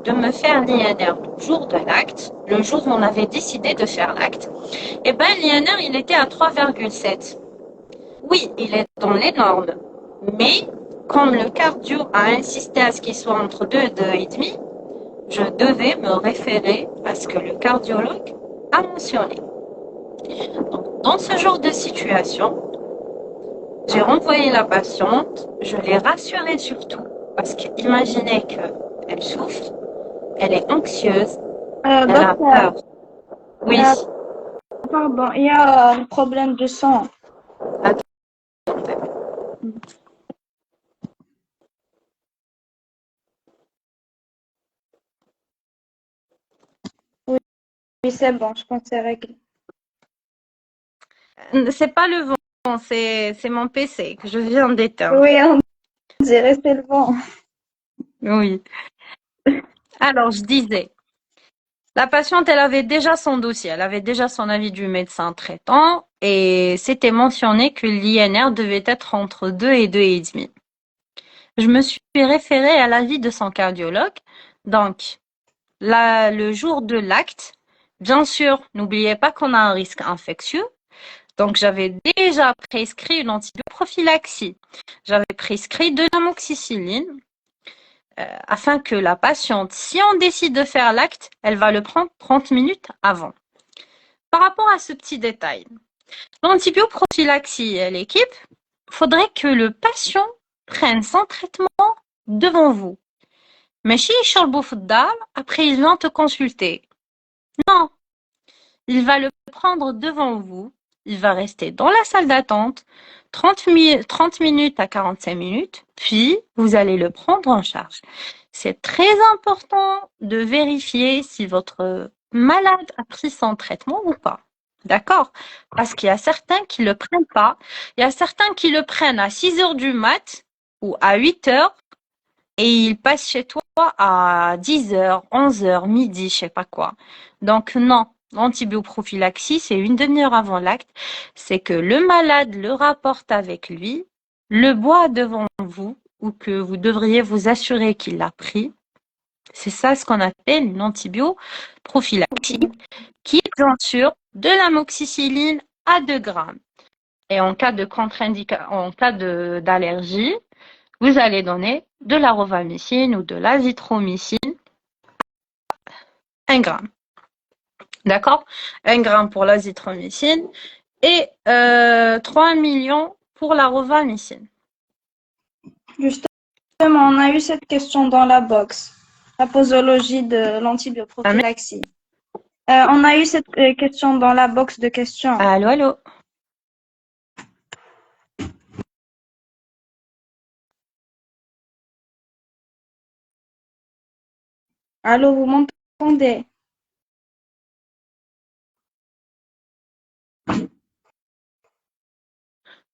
de me faire l'INR le jour de l'acte, le jour où on avait décidé de faire l'acte. Et ben, l'INR, il était à 3,7. Oui, il est dans les normes. Mais, comme le cardio a insisté à ce qu'il soit entre 2 et 2,5, je devais me référer à ce que le cardiologue a mentionné. Donc, dans ce genre de situation, j'ai renvoyé la patiente, je l'ai rassurée surtout, parce qu'imaginez qu'elle souffre, elle est anxieuse, elle a Docteur, peur. Oui, pardon, il y a un problème de sang. attendez. Oui, oui, c'est bon, je pense que c'est réglé. C'est pas le vent, c'est mon PC que je viens d'éteindre. Oui, on dirait c'est le vent. Oui. Alors, je disais, la patiente, elle avait déjà son dossier, elle avait déjà son avis du médecin traitant et c'était mentionné que l'INR devait être entre 2 et 2,5. Je me suis référée à l'avis de son cardiologue. Donc, le jour de l'acte, bien sûr, n'oubliez pas qu'on a un risque infectieux. Donc, j'avais déjà prescrit une antibioprophylaxie. J'avais prescrit de l'amoxicilline afin que la patiente, si on décide de faire l'acte, elle va le prendre 30 minutes avant. Par rapport à ce petit détail, l'antibioprophylaxie et l'équipe, il faudrait que le patient prenne son traitement devant vous. Mais si après il vient te consulter. Non, il va le prendre devant vous, il va rester dans la salle d'attente 30 minutes à 45 minutes, puis vous allez le prendre en charge. C'est très important de vérifier si votre malade a pris son traitement ou pas. D'accord? Parce qu'il y a certains qui le prennent pas. Il y a certains qui le prennent à 6 heures du mat ou à 8 heures et ils passent chez toi à 10 heures, 11 heures, midi, je sais pas quoi. Donc non, l'antibioprophylaxie, c'est une demi-heure avant l'acte. C'est que le malade le rapporte avec lui, le boit devant vous ou que vous devriez vous assurer qu'il l'a pris. C'est ça ce qu'on appelle une antibioprophylaxie, qui est bien sûr de l'amoxicilline à 2 grammes. Et en cas de en cas d'allergie, vous allez donner de la rofamicine ou de l'azithromycine, 1 gramme. D'accord? 1 gramme pour l'azithromycine et 3 millions pour la rovanicine. Justement, on a eu cette question dans la box, la posologie de l'antibioprophylaxie. On a eu cette question dans la box de questions. Allô, allô. Allô, vous m'entendez?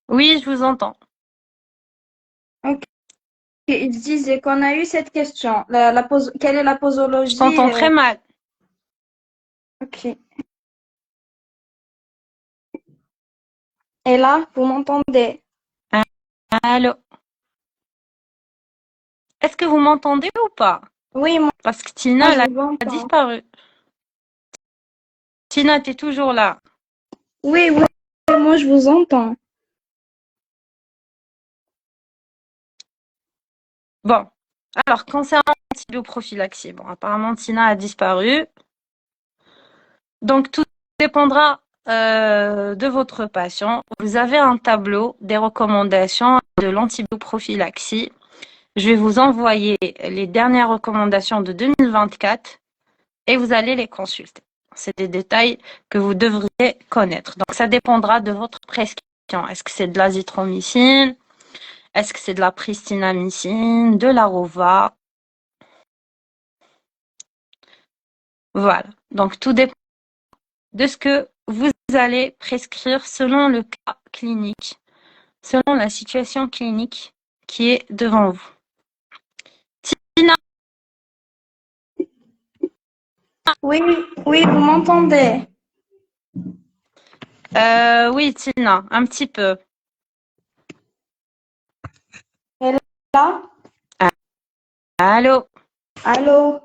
Oui, je vous entends. Ok. Il disait qu'on a eu cette question. Quelle est la Je posologie? t'entends très mal. Ok. Et là, vous m'entendez? Allô. Est-ce que vous m'entendez ou pas? Oui, moi, Parce que Tina, je elle vous a entends. disparu. Tina, t'es toujours là. Oui, oui, moi, je vous entends. Bon. Alors, concernant l'antibioprophylaxie, bon, apparemment, Tina a disparu. Donc, tout dépendra de votre patient. Vous avez un tableau des recommandations de l'antibioprophylaxie. Je vais vous envoyer les dernières recommandations de 2024 et vous allez les consulter. C'est des détails que vous devriez connaître. Donc, ça dépendra de votre prescription. Est-ce que c'est de l'azithromycine? Est-ce que c'est de la pristinamycine? De la Rova? Voilà. Donc, tout dépend de ce que vous allez prescrire selon le cas clinique, selon la situation clinique qui est devant vous. Tina, Oui, oui, vous m'entendez? oui, Tina, un petit peu. Et là? Allô? Allô?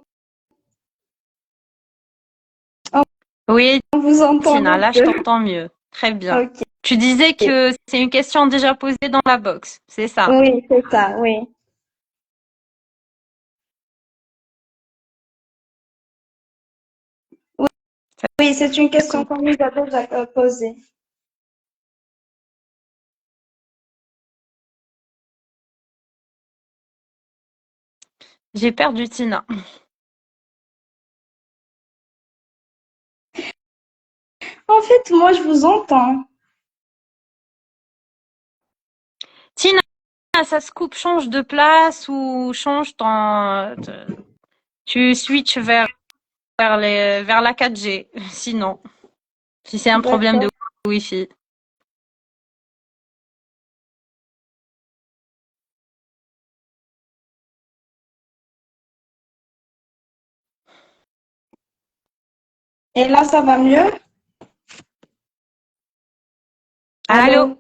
Oui, On vous entend Tina, les là, je deux. t'entends mieux. Très bien. Ok. Tu disais que c'est une question déjà posée dans la box, c'est ça? Oui, c'est ça, oui. Oui, oui, c'est une question Écoute, qu'on nous a déjà posée. j'ai perdu Tina. En fait, moi, je vous entends. Tina, ça se coupe, change de place ou change tu switches vers la 4G. Sinon, si c'est un problème de D'accord. Wi-Fi. Et là, ça va mieux? Allô? Allô?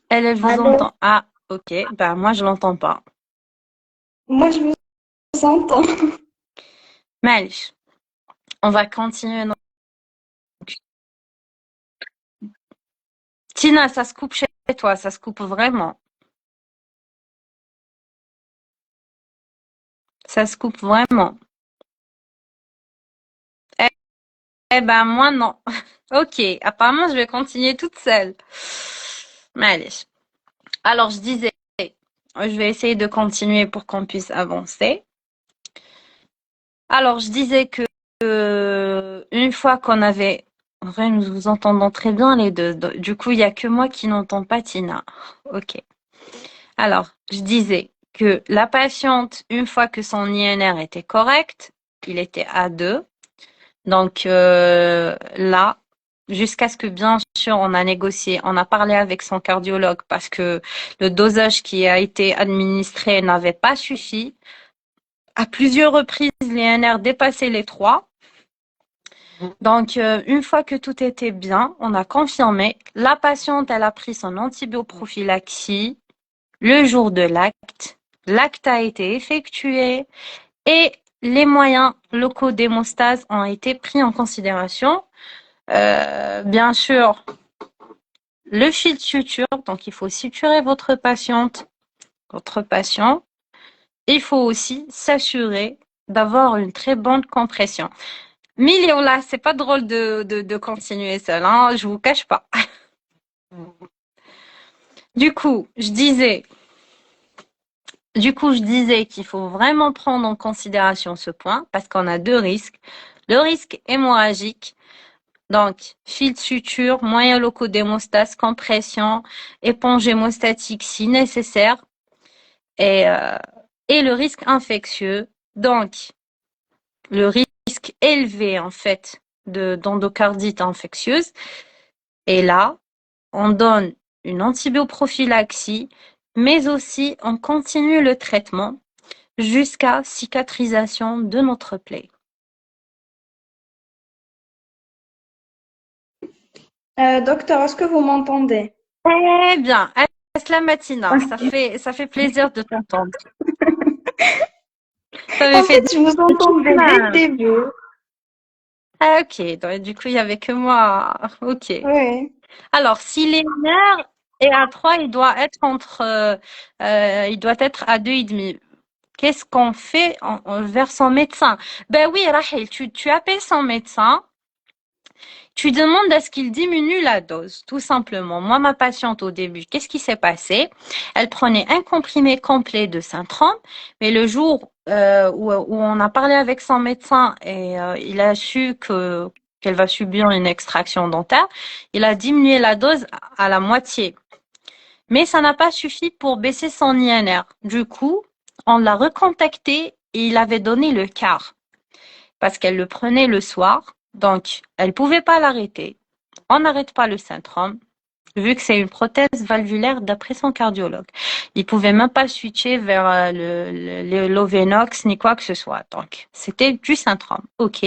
Elle vous Allô? entend. Ah, ok. Ben, moi, je l'entends pas. Moi, je vous entends. Malish, on va continuer. Tina, ça se coupe chez toi, ça se coupe vraiment. Ça se coupe vraiment. Eh, eh ben, moi, non. Ok, apparemment, je vais continuer toute seule. Malish. Alors, je disais, je vais essayer de continuer pour qu'on puisse avancer. Alors, je disais que une fois qu'on avait... En vrai, nous vous entendons très bien les deux. Du coup, il n'y a que moi qui n'entends pas Tina. Ok. Alors, je disais que la patiente, une fois que son INR était correct, il était à 2. Donc là, jusqu'à ce que bien sûr on a négocié, on a parlé avec son cardiologue parce que le dosage qui a été administré n'avait pas suffi. À plusieurs reprises, l'INR dépassait les 3. Donc, une fois que tout était bien, on a confirmé. La patiente, elle a pris son antibioprophylaxie le jour de l'acte. L'acte a été effectué et les moyens locaux d'hémostase ont été pris en considération. Bien sûr, le fil de suture, donc il faut suturer votre patiente, votre patient. Il faut aussi s'assurer d'avoir une très bonne compression. Mais Léola, c'est pas drôle de continuer seul, hein, je vous cache pas. Du coup, je disais, qu'il faut vraiment prendre en considération ce point parce qu'on a deux risques. Le risque hémorragique, donc fil de suture, moyens locaux d'hémostase, compression, éponge hémostatique si nécessaire, et, euh, et le risque infectieux, donc le risque élevé en fait d'endocardite infectieuse. Et là, on donne une antibioprophylaxie, mais aussi on continue le traitement jusqu'à cicatrisation de notre plaie. Docteur, est-ce que vous m'entendez? Très bien, la matina, ça fait plaisir de t'entendre. Ça En avait fait fait, je vous des petites entendais dès le semaines. début. Ah, ok, donc du coup il y avait que moi. Ok. Oui. Alors, si les nerfs est à 3, il doit être à 2,5. Qu'est-ce qu'on fait vers son médecin? Ben oui, Rahel, tu appelles son médecin, tu demandes à ce qu'il diminue la dose, tout simplement. Moi, ma patiente au début, qu'est-ce qui s'est passé? Elle prenait un comprimé complet de Syntrom, mais le jour où on a parlé avec son médecin et il a su qu'elle va subir une extraction dentaire, il a diminué la dose à la moitié. Mais ça n'a pas suffi pour baisser son INR. Du coup, on l'a recontacté et il avait donné le quart parce qu'elle le prenait le soir. Donc, elle pouvait pas l'arrêter. On n'arrête pas le syndrome vu que c'est une prothèse valvulaire d'après son cardiologue. Il pouvait même pas switcher vers l'Ovenox ni quoi que ce soit. Donc, c'était du syndrome. OK.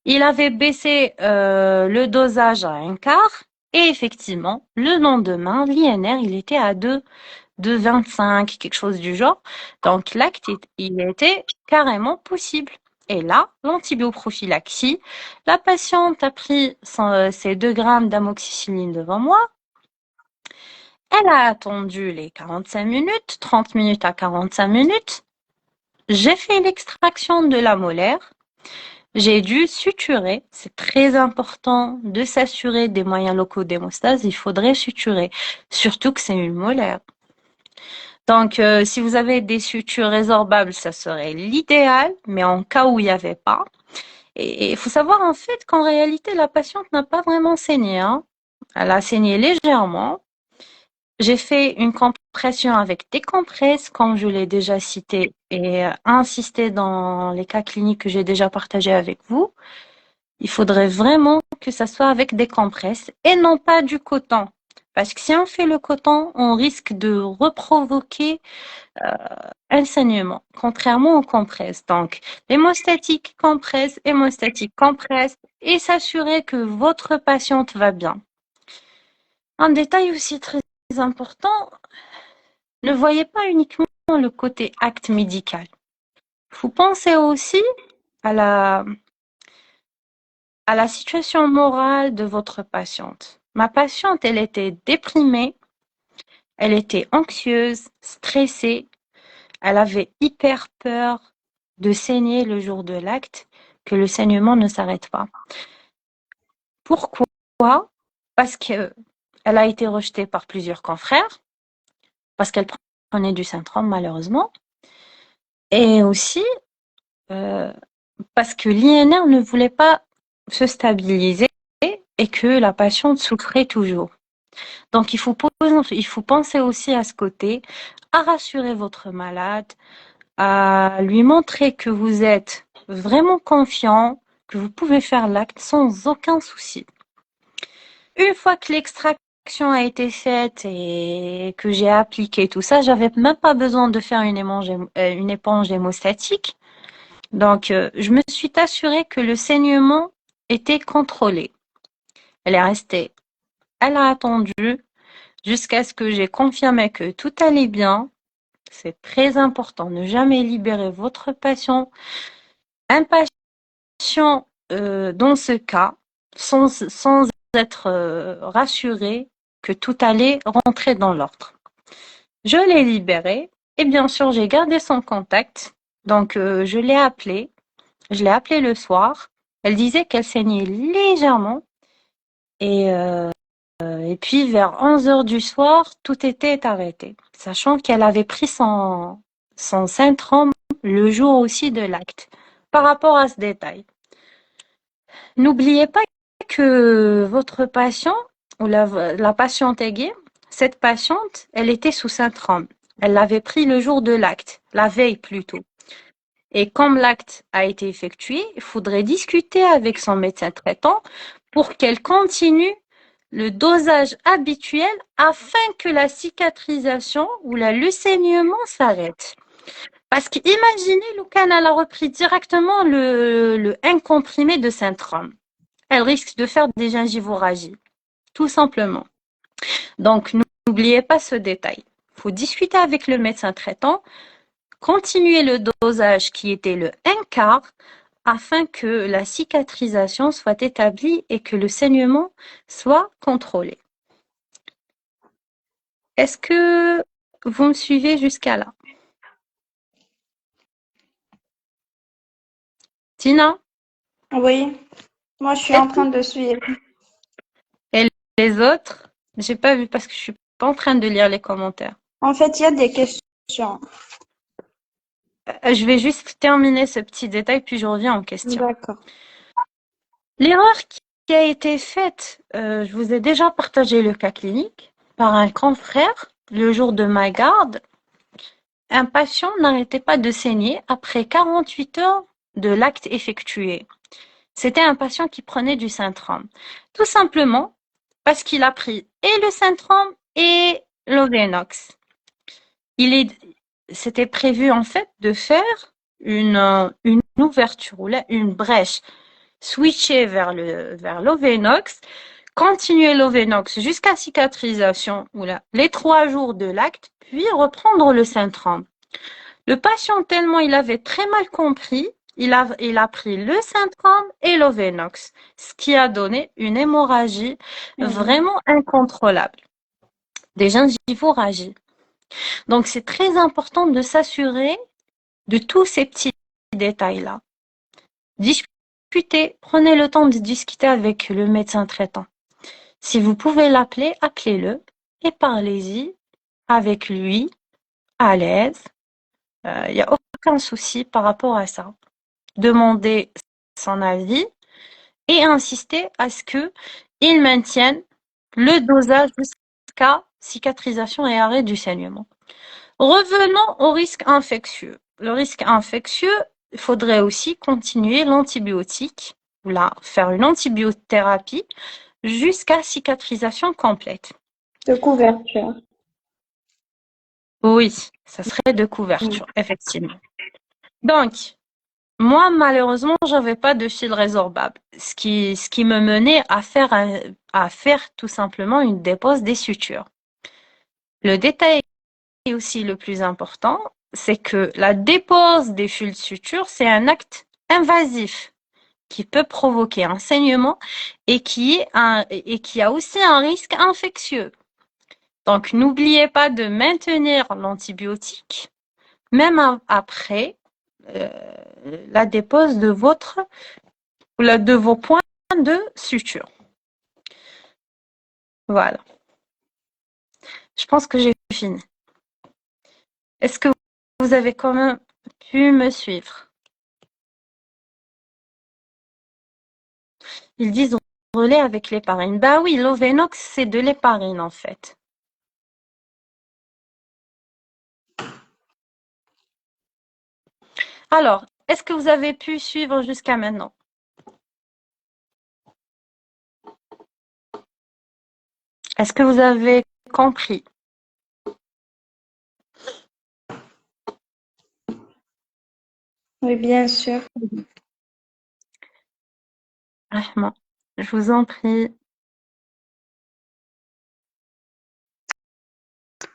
Il avait baissé le dosage à un quart et effectivement, le lendemain, l'INR, il était à 2,25, quelque chose du genre. Donc, l'acte, il était carrément possible. Et là, l'antibioprophylaxie, la patiente a pris ses 2 grammes d'amoxicilline devant moi. Elle a attendu les 45 minutes, 30 minutes à 45 minutes. J'ai fait l'extraction de la molaire. J'ai dû suturer. C'est très important de s'assurer des moyens locaux d'hémostase. Il faudrait suturer, surtout que c'est une molaire. Donc, si vous avez des sutures résorbables, ça serait l'idéal, mais en cas où il n'y avait pas. Et il faut savoir en fait qu'en réalité, la patiente n'a pas vraiment saigné, hein. Elle a saigné légèrement. J'ai fait une compression avec des compresses, comme je l'ai déjà cité et insisté dans les cas cliniques que j'ai déjà partagés avec vous. Il faudrait vraiment que ça soit avec des compresses et non pas du coton. Parce que si on fait le coton, on risque de reprovoquer un saignement, contrairement aux compresses. Donc, hémostatique, compresse, et s'assurer que votre patiente va bien. Un détail aussi très important, ne voyez pas uniquement le côté acte médical. Vous pensez aussi à la situation morale de votre patiente. Ma patiente, elle était déprimée, elle était anxieuse, stressée, elle avait hyper peur de saigner le jour de l'acte, que le saignement ne s'arrête pas. Pourquoi? Parce qu'elle a été rejetée par plusieurs confrères, parce qu'elle prenait du syndrome malheureusement, et aussi euh, parce que l'INR ne voulait pas se stabiliser et que la patiente souffrait toujours. Donc il faut penser aussi à ce côté, à rassurer votre malade, à lui montrer que vous êtes vraiment confiant, que vous pouvez faire l'acte sans aucun souci. Une fois que l'extraction a été faite et que j'ai appliqué tout ça, j'avais même pas besoin de faire une éponge hémostatique. Donc, je me suis assurée que le saignement était contrôlé. Elle est restée, elle a attendu jusqu'à ce que j'ai confirmé que tout allait bien. C'est très important, ne jamais libérer votre patient. Un patient, dans ce cas, sans être rassuré, que tout allait rentrer dans l'ordre. Je l'ai libéré et bien sûr, j'ai gardé son contact. Donc, je l'ai appelé le soir. Elle disait qu'elle saignait légèrement et puis vers 11 heures du soir, tout était arrêté, sachant qu'elle avait pris son Centrum le jour aussi de l'acte. Par rapport à ce détail, n'oubliez pas que votre patient ou la patiente aiguë, cette patiente, elle était sous Centrum. Elle l'avait pris le jour de l'acte, la veille plutôt. Et comme l'acte a été effectué, il faudrait discuter avec son médecin traitant pour qu'elle continue le dosage habituel afin que la cicatrisation ou le saignement s'arrête. Parce qu'imaginez, Loukan, elle a repris directement le 1 comprimé de Centrum. Elle risque de faire des gingivorragies, tout simplement. Donc, n'oubliez pas ce détail. Il faut discuter avec le médecin traitant, continuer le dosage qui était le 1/4 afin que la cicatrisation soit établie et que le saignement soit contrôlé. Est-ce que vous me suivez jusqu'à là? Tina? Oui, moi je suis en train de suivre. Et les autres? J'ai pas vu parce que je suis pas en train de lire les commentaires. En fait, il y a des questions. Je vais juste terminer ce petit détail puis je reviens en question. D'accord. L'erreur qui a été faite, je vous ai déjà partagé le cas clinique par un confrère le jour de ma garde. Un patient n'arrêtait pas de saigner après 48 heures de l'acte effectué. C'était un patient qui prenait du Centrum. Tout simplement parce qu'il a pris et le Centrum et l'Ovenox. C'était prévu en fait de faire une ouverture ou une brèche, switcher vers l'Ovenox, continuer l'Ovenox jusqu'à cicatrisation ou les 3 jours de l'acte, puis reprendre le Centrum. Le patient, tellement il avait très mal compris, il a pris le Centrum et l'Ovenox, ce qui a donné une hémorragie vraiment incontrôlable, des gingivorragies. Donc, c'est très important de s'assurer de tous ces petits détails-là. Discutez, prenez le temps de discuter avec le médecin traitant. Si vous pouvez l'appeler, appelez-le et parlez-y avec lui, à l'aise. Il n'y a aucun souci par rapport à ça. Demandez son avis et insistez à ce qu'il maintienne le dosage jusqu'à cicatrisation et arrêt du saignement. Revenons au risque infectieux. Le risque infectieux, il faudrait aussi continuer l'antibiotique, ou faire une antibiothérapie jusqu'à cicatrisation complète. De couverture. Oui, ça serait de couverture, effectivement. Donc, moi, malheureusement, j'avais pas de fil résorbable, ce qui me menait à faire tout simplement une dépose des sutures. Le détail aussi le plus important, c'est que la dépose des fils de suture, c'est un acte invasif qui peut provoquer un saignement et qui a aussi un risque infectieux. Donc, n'oubliez pas de maintenir l'antibiotique, même après la dépose de vos points de suture. Voilà. Je pense que j'ai fini. Est-ce que vous avez quand même pu me suivre? Ils disent relais avec l'héparine. Bah oui, l'Ovenox, c'est de l'héparine en fait. Alors, est-ce que vous avez pu suivre jusqu'à maintenant? Est-ce que vous avez compris? Oui, bien sûr. Rahma, je vous en prie.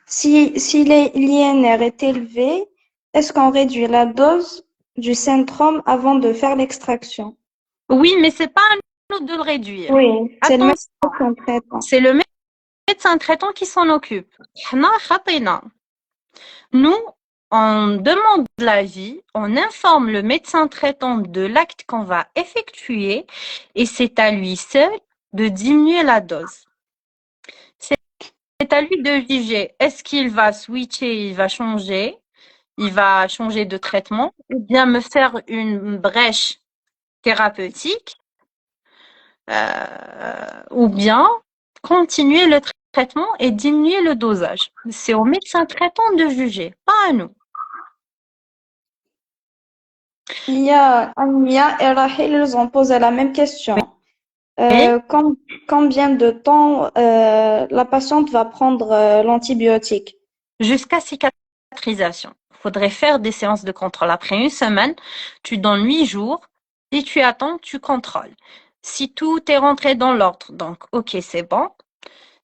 Si l'INR est élevé, est-ce qu'on réduit la dose du Centrum avant de faire l'extraction? Oui, mais c'est pas à nous de le réduire. Oui, c'est le Attention, médecin traitant. c'est le médecin traitant qui s'en occupe. Nous, on demande l'avis, on informe le médecin traitant de l'acte qu'on va effectuer et c'est à lui seul de diminuer la dose. C'est à lui de juger. Est-ce qu'il va switcher, il va changer de traitement ou bien me faire une brèche thérapeutique ou bien continuer le traitement et diminuer le dosage. C'est au médecin traitant de juger, pas à nous. Il y a Ania et Rahel, ils ont posé la même question. Et Combien de temps la patiente va prendre l'antibiotique? jusqu'à cicatrisation. Il faudrait faire des séances de contrôle. Après une semaine, tu donnes 8 jours. Si tu attends, tu contrôles. Si tout est rentré dans l'ordre, donc ok, c'est bon.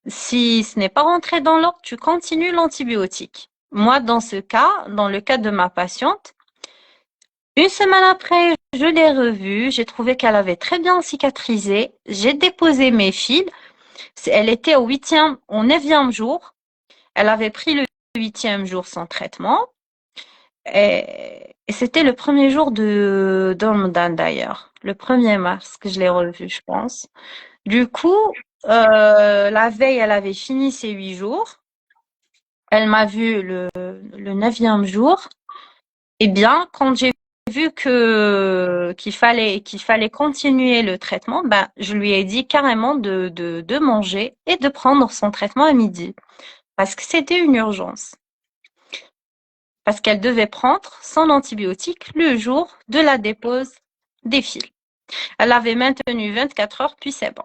Si ce n'est pas rentré dans l'ordre, tu continues l'antibiotique. Moi, dans le cas de ma patiente, une semaine après, je l'ai revue. J'ai trouvé qu'elle avait très bien cicatrisé. J'ai déposé mes fils. Elle était au 9e jour. Elle avait pris le 8e jour sans traitement. Et c'était le premier jour de Ramadan d'ailleurs. Le 1er mars que je l'ai revue, je pense. Du coup, la veille, elle avait fini ses 8 jours. Elle m'a vu le 9e jour. Eh bien, quand j'ai vu qu'il fallait continuer le traitement, ben, je lui ai dit carrément de manger et de prendre son traitement à midi. Parce que c'était une urgence. Parce qu'elle devait prendre son antibiotique le jour de la dépose des fils. Elle avait maintenu 24 heures, puis c'est bon.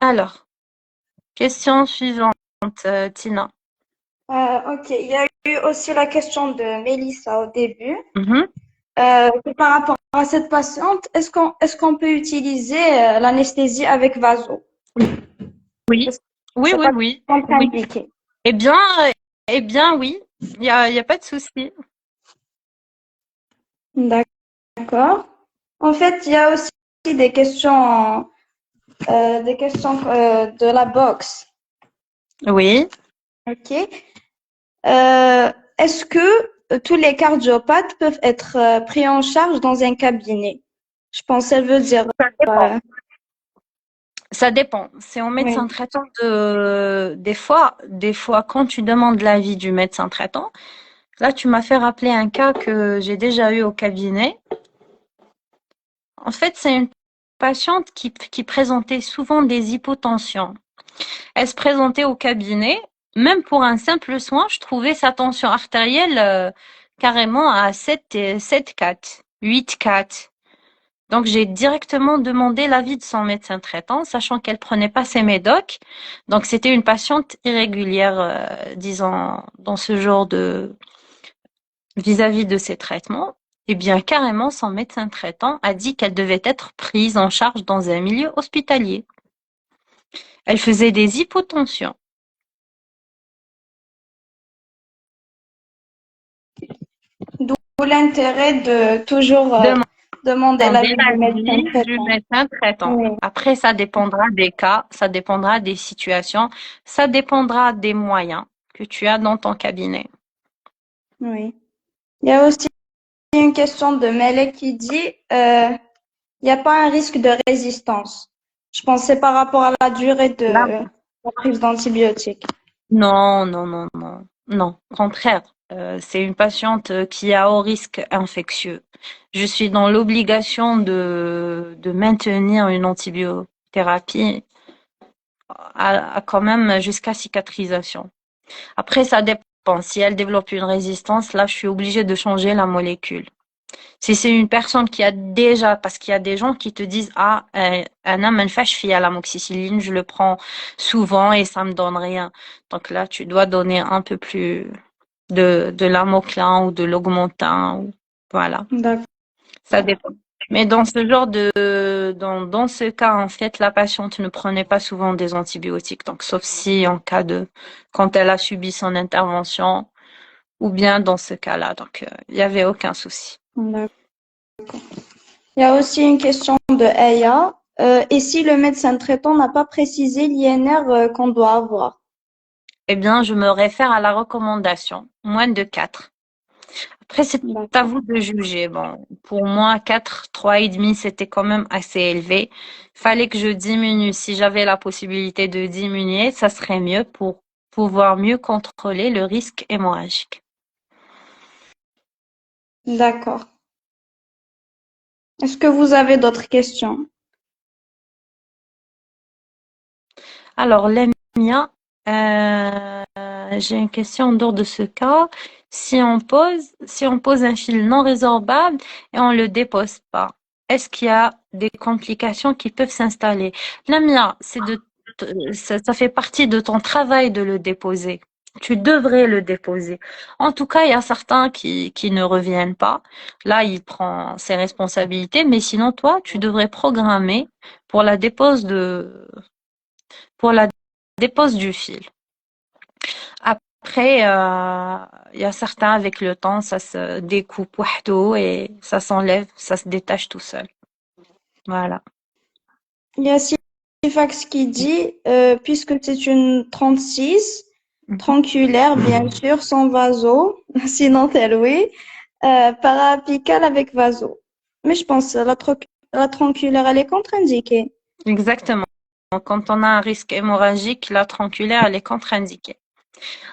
Alors, question suivante, Tina. Ok, il y a eu aussi la question de Mélissa au début. Mhm. Par rapport à cette patiente, est-ce qu'on peut utiliser l'anesthésie avec vaso? Oui, Est-ce que oui, c'est oui, pas oui, oui. contre-indiqué? Eh bien, oui. Il y a pas de souci. D'accord. En fait, il y a aussi des questions de la boxe. Oui. Ok. Est-ce que tous les cardiopathes peuvent être pris en charge dans un cabinet? Je pense qu'elle veut dire. Ça dépend. euh, Ça dépend. C'est au médecin oui. traitant des fois, quand tu demandes l'avis du médecin traitant, là, tu m'as fait rappeler un cas que j'ai déjà eu au cabinet. En fait, c'est une patiente qui présentait souvent des hypotensions. Elle se présentait au cabinet, même pour un simple soin, je trouvais sa tension artérielle carrément à 7,4, 8,4. Donc, j'ai directement demandé l'avis de son médecin traitant, sachant qu'elle prenait pas ses médocs. Donc, c'était une patiente irrégulière, disons, dans ce genre de vis-à-vis de ses traitements. Eh bien, carrément, son médecin traitant a dit qu'elle devait être prise en charge dans un milieu hospitalier. Elle faisait des hypotensions. D'où l'intérêt de toujours demander Demander l'avis du médecin l'avis du traitant. médecin traitant. Oui, Après, ça dépendra des cas, ça dépendra des situations, ça dépendra des moyens que tu as dans ton cabinet. oui. Il y a aussi une question de Mele qui dit il n'y a pas un risque de résistance. Je pensais par rapport à la durée de Là, la prise d'antibiotiques. non, non, non, non, non. Au contraire, c'est une patiente qui a haut risque infectieux. Je suis dans l'obligation de maintenir une antibiothérapie à quand même jusqu'à cicatrisation. Après, ça dépend. Si elle développe une résistance, là, je suis obligée de changer la molécule. Si c'est une personne qui a déjà, parce qu'il y a des gens qui te disent, ah, un homme, fille à l'amoxicilline, je le prends souvent et ça me donne rien. Donc là, tu dois donner un peu plus de l'amoclin ou de l'augmentin, ou, voilà. D'accord. Ça dépend. Mais dans dans ce cas, en fait, la patiente ne prenait pas souvent des antibiotiques. Donc, sauf si quand elle a subi son intervention, ou bien dans ce cas-là. Donc, il n'y avait aucun souci. D'accord. Il y a aussi une question de Aya. Et si le médecin traitant n'a pas précisé l'INR qu'on doit avoir? Eh bien, je me réfère à la recommandation, moins de 4. Après, c'est à D'accord. vous de juger. Bon, pour moi, 4, 3,5, c'était quand même assez élevé. Fallait que je diminue. Si j'avais la possibilité de diminuer, ça serait mieux pour pouvoir mieux contrôler le risque hémorragique. D'accord. Est-ce que vous avez d'autres questions? Alors, Lamia, j'ai une question en dehors de ce cas. Si on pose un fil non résorbable et on le dépose pas, est-ce qu'il y a des complications qui peuvent s'installer? Lamia, ça fait partie de ton travail de le déposer. Tu devrais le déposer. En tout cas, il y a certains qui ne reviennent pas. Là, il prend ses responsabilités, mais sinon, toi, tu devrais programmer pour la dépose pour la dépose du fil. Après, il y a certains avec le temps, ça se découpe wahdo et ça s'enlève, ça se détache tout seul. Voilà. Il y a Sifax qui dit, puisque c'est une 36, Mhm. tronculaire, bien sûr, sans vaso, sinon tel oui, para-apicale avec vaso. Mais je pense que la tronculaire, elle est contre-indiquée. Exactement. Quand on a un risque hémorragique, la tronculaire, elle est contre-indiquée.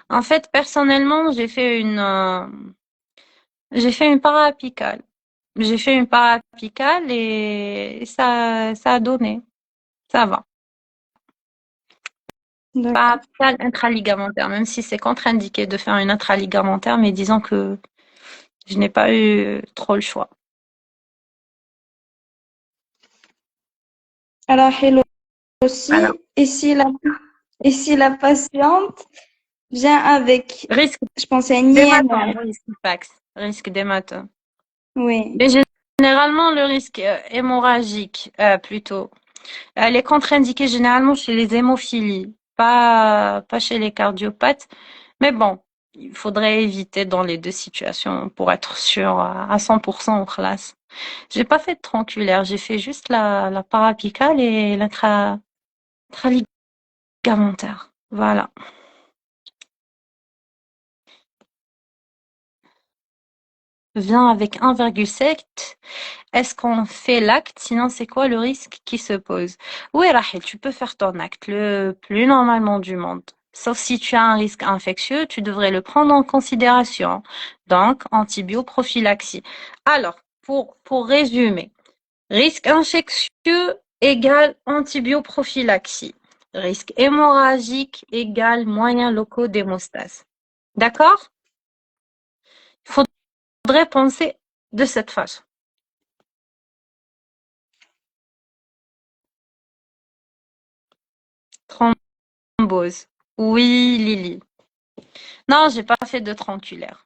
En fait, personnellement, j'ai fait une para-apicale. J'ai fait une para-apicale et ça a donné. Ça va. D'accord. Pas intraligamentaire, même si c'est contre-indiqué de faire une intraligamentaire, mais disons que je n'ai pas eu trop le choix. Alors, hello Voilà. aussi, et si la patiente vient avec, Risque je pense, un d'hématome, INR. oui, Stipax. Risque d'hématome. Oui, Mais généralement, le risque hémorragique, plutôt, elle est contre-indiquée généralement chez les hémophilies, pas chez les cardiopathes. Mais bon, il faudrait éviter dans les deux situations pour être sûr à 100% en classe. J'ai pas fait de tronculaire, j'ai fait juste la parapicale et l'intraligamentaire. Voilà. Vient avec 1,7. Est-ce qu'on fait l'acte? Sinon, c'est quoi le risque qui se pose? Oui, Rachel, tu peux faire ton acte le plus normalement du monde. Sauf si tu as un risque infectieux, tu devrais le prendre en considération. Donc, antibioprophylaxie. Alors, pour résumer, risque infectieux égale antibioprophylaxie. Risque hémorragique égale moyens locaux d'hémostase. D'accord? Il faudrait penser de cette façon. Thrombose. Oui, Lily. Non, j'ai pas fait de tronculaire.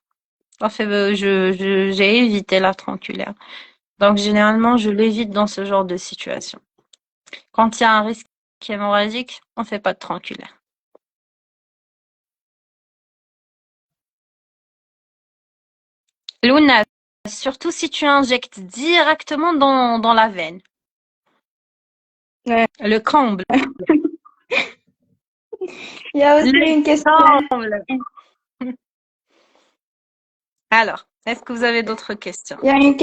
Pas fait, j'ai évité la tronculaire. Donc, généralement, je l'évite dans ce genre de situation. Quand il y a un risque hémorragique, on fait pas de tronculaire. Luna, surtout si tu injectes directement dans la veine. ouais. Le comble. Il y a aussi Le une question. comble. Alors, est-ce que vous avez d'autres questions? Il y a une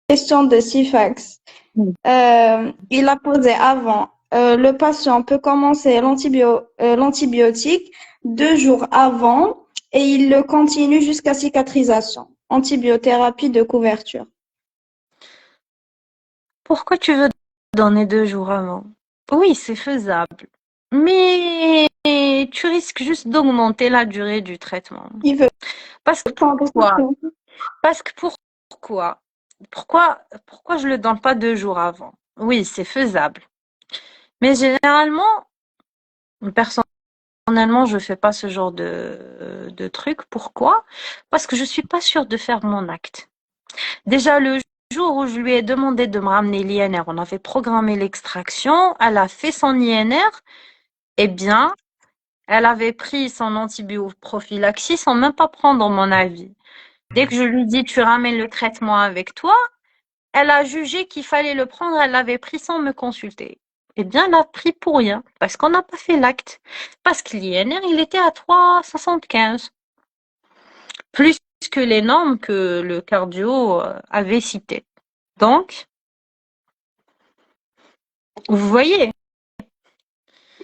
question de Sifax. Il a posé avant. Le patient peut commencer l'antibiotique 2 jours avant et il le continue jusqu'à cicatrisation. Antibiothérapie de couverture. Pourquoi tu veux donner 2 jours avant? Oui, c'est faisable. Mais tu risques juste d'augmenter la durée du traitement. Il veut Parce que prendre pourquoi? tout. Parce que pourquoi? Pourquoi je le donne pas 2 jours avant? Oui, c'est faisable. Mais généralement, personnellement, je fais pas ce genre de truc. Pourquoi? Parce que je suis pas sûre de faire mon acte. Déjà, le jour où je lui ai demandé de me ramener l'INR, on avait programmé l'extraction, elle a fait son INR, eh bien, elle avait pris son antibioprophylaxie sans même pas prendre mon avis. Dès que je lui dis, tu ramènes le traitement avec toi, elle a jugé qu'il fallait le prendre, elle l'avait pris sans me consulter. Eh bien, elle l'a pris pour rien, parce qu'on n'a pas fait l'acte. Parce que l'INR, il était à 3,75. Plus que les normes que le cardio avait citées. Donc, vous voyez,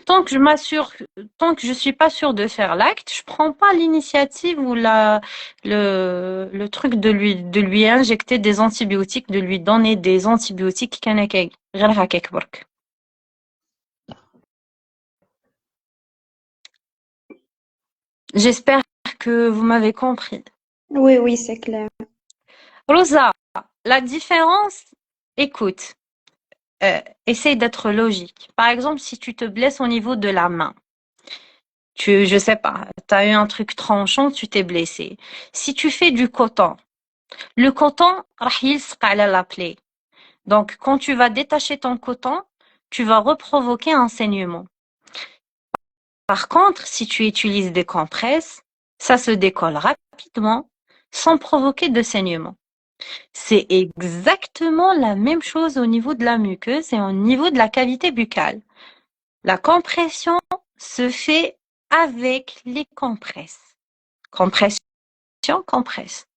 tant que je suis pas sûre de faire l'acte, je prends pas l'initiative ou le truc de lui injecter des antibiotiques, de lui donner des antibiotiques غير هكاك برك. J'espère que vous m'avez compris. Oui, oui, c'est clair. Rosa, la différence, écoute, essaye d'être logique. Par exemple, si tu te blesses au niveau de la main, je sais pas, tu as eu un truc tranchant, tu t'es blessé. Si tu fais du coton, le coton, راح يلصق على la plaie. Donc, quand tu vas détacher ton coton, tu vas reprovoquer un saignement. Par contre, si tu utilises des compresses, ça se décolle rapidement sans provoquer de saignement. C'est exactement la même chose au niveau de la muqueuse et au niveau de la cavité buccale. La compression se fait avec les compresses. Compression, compresse.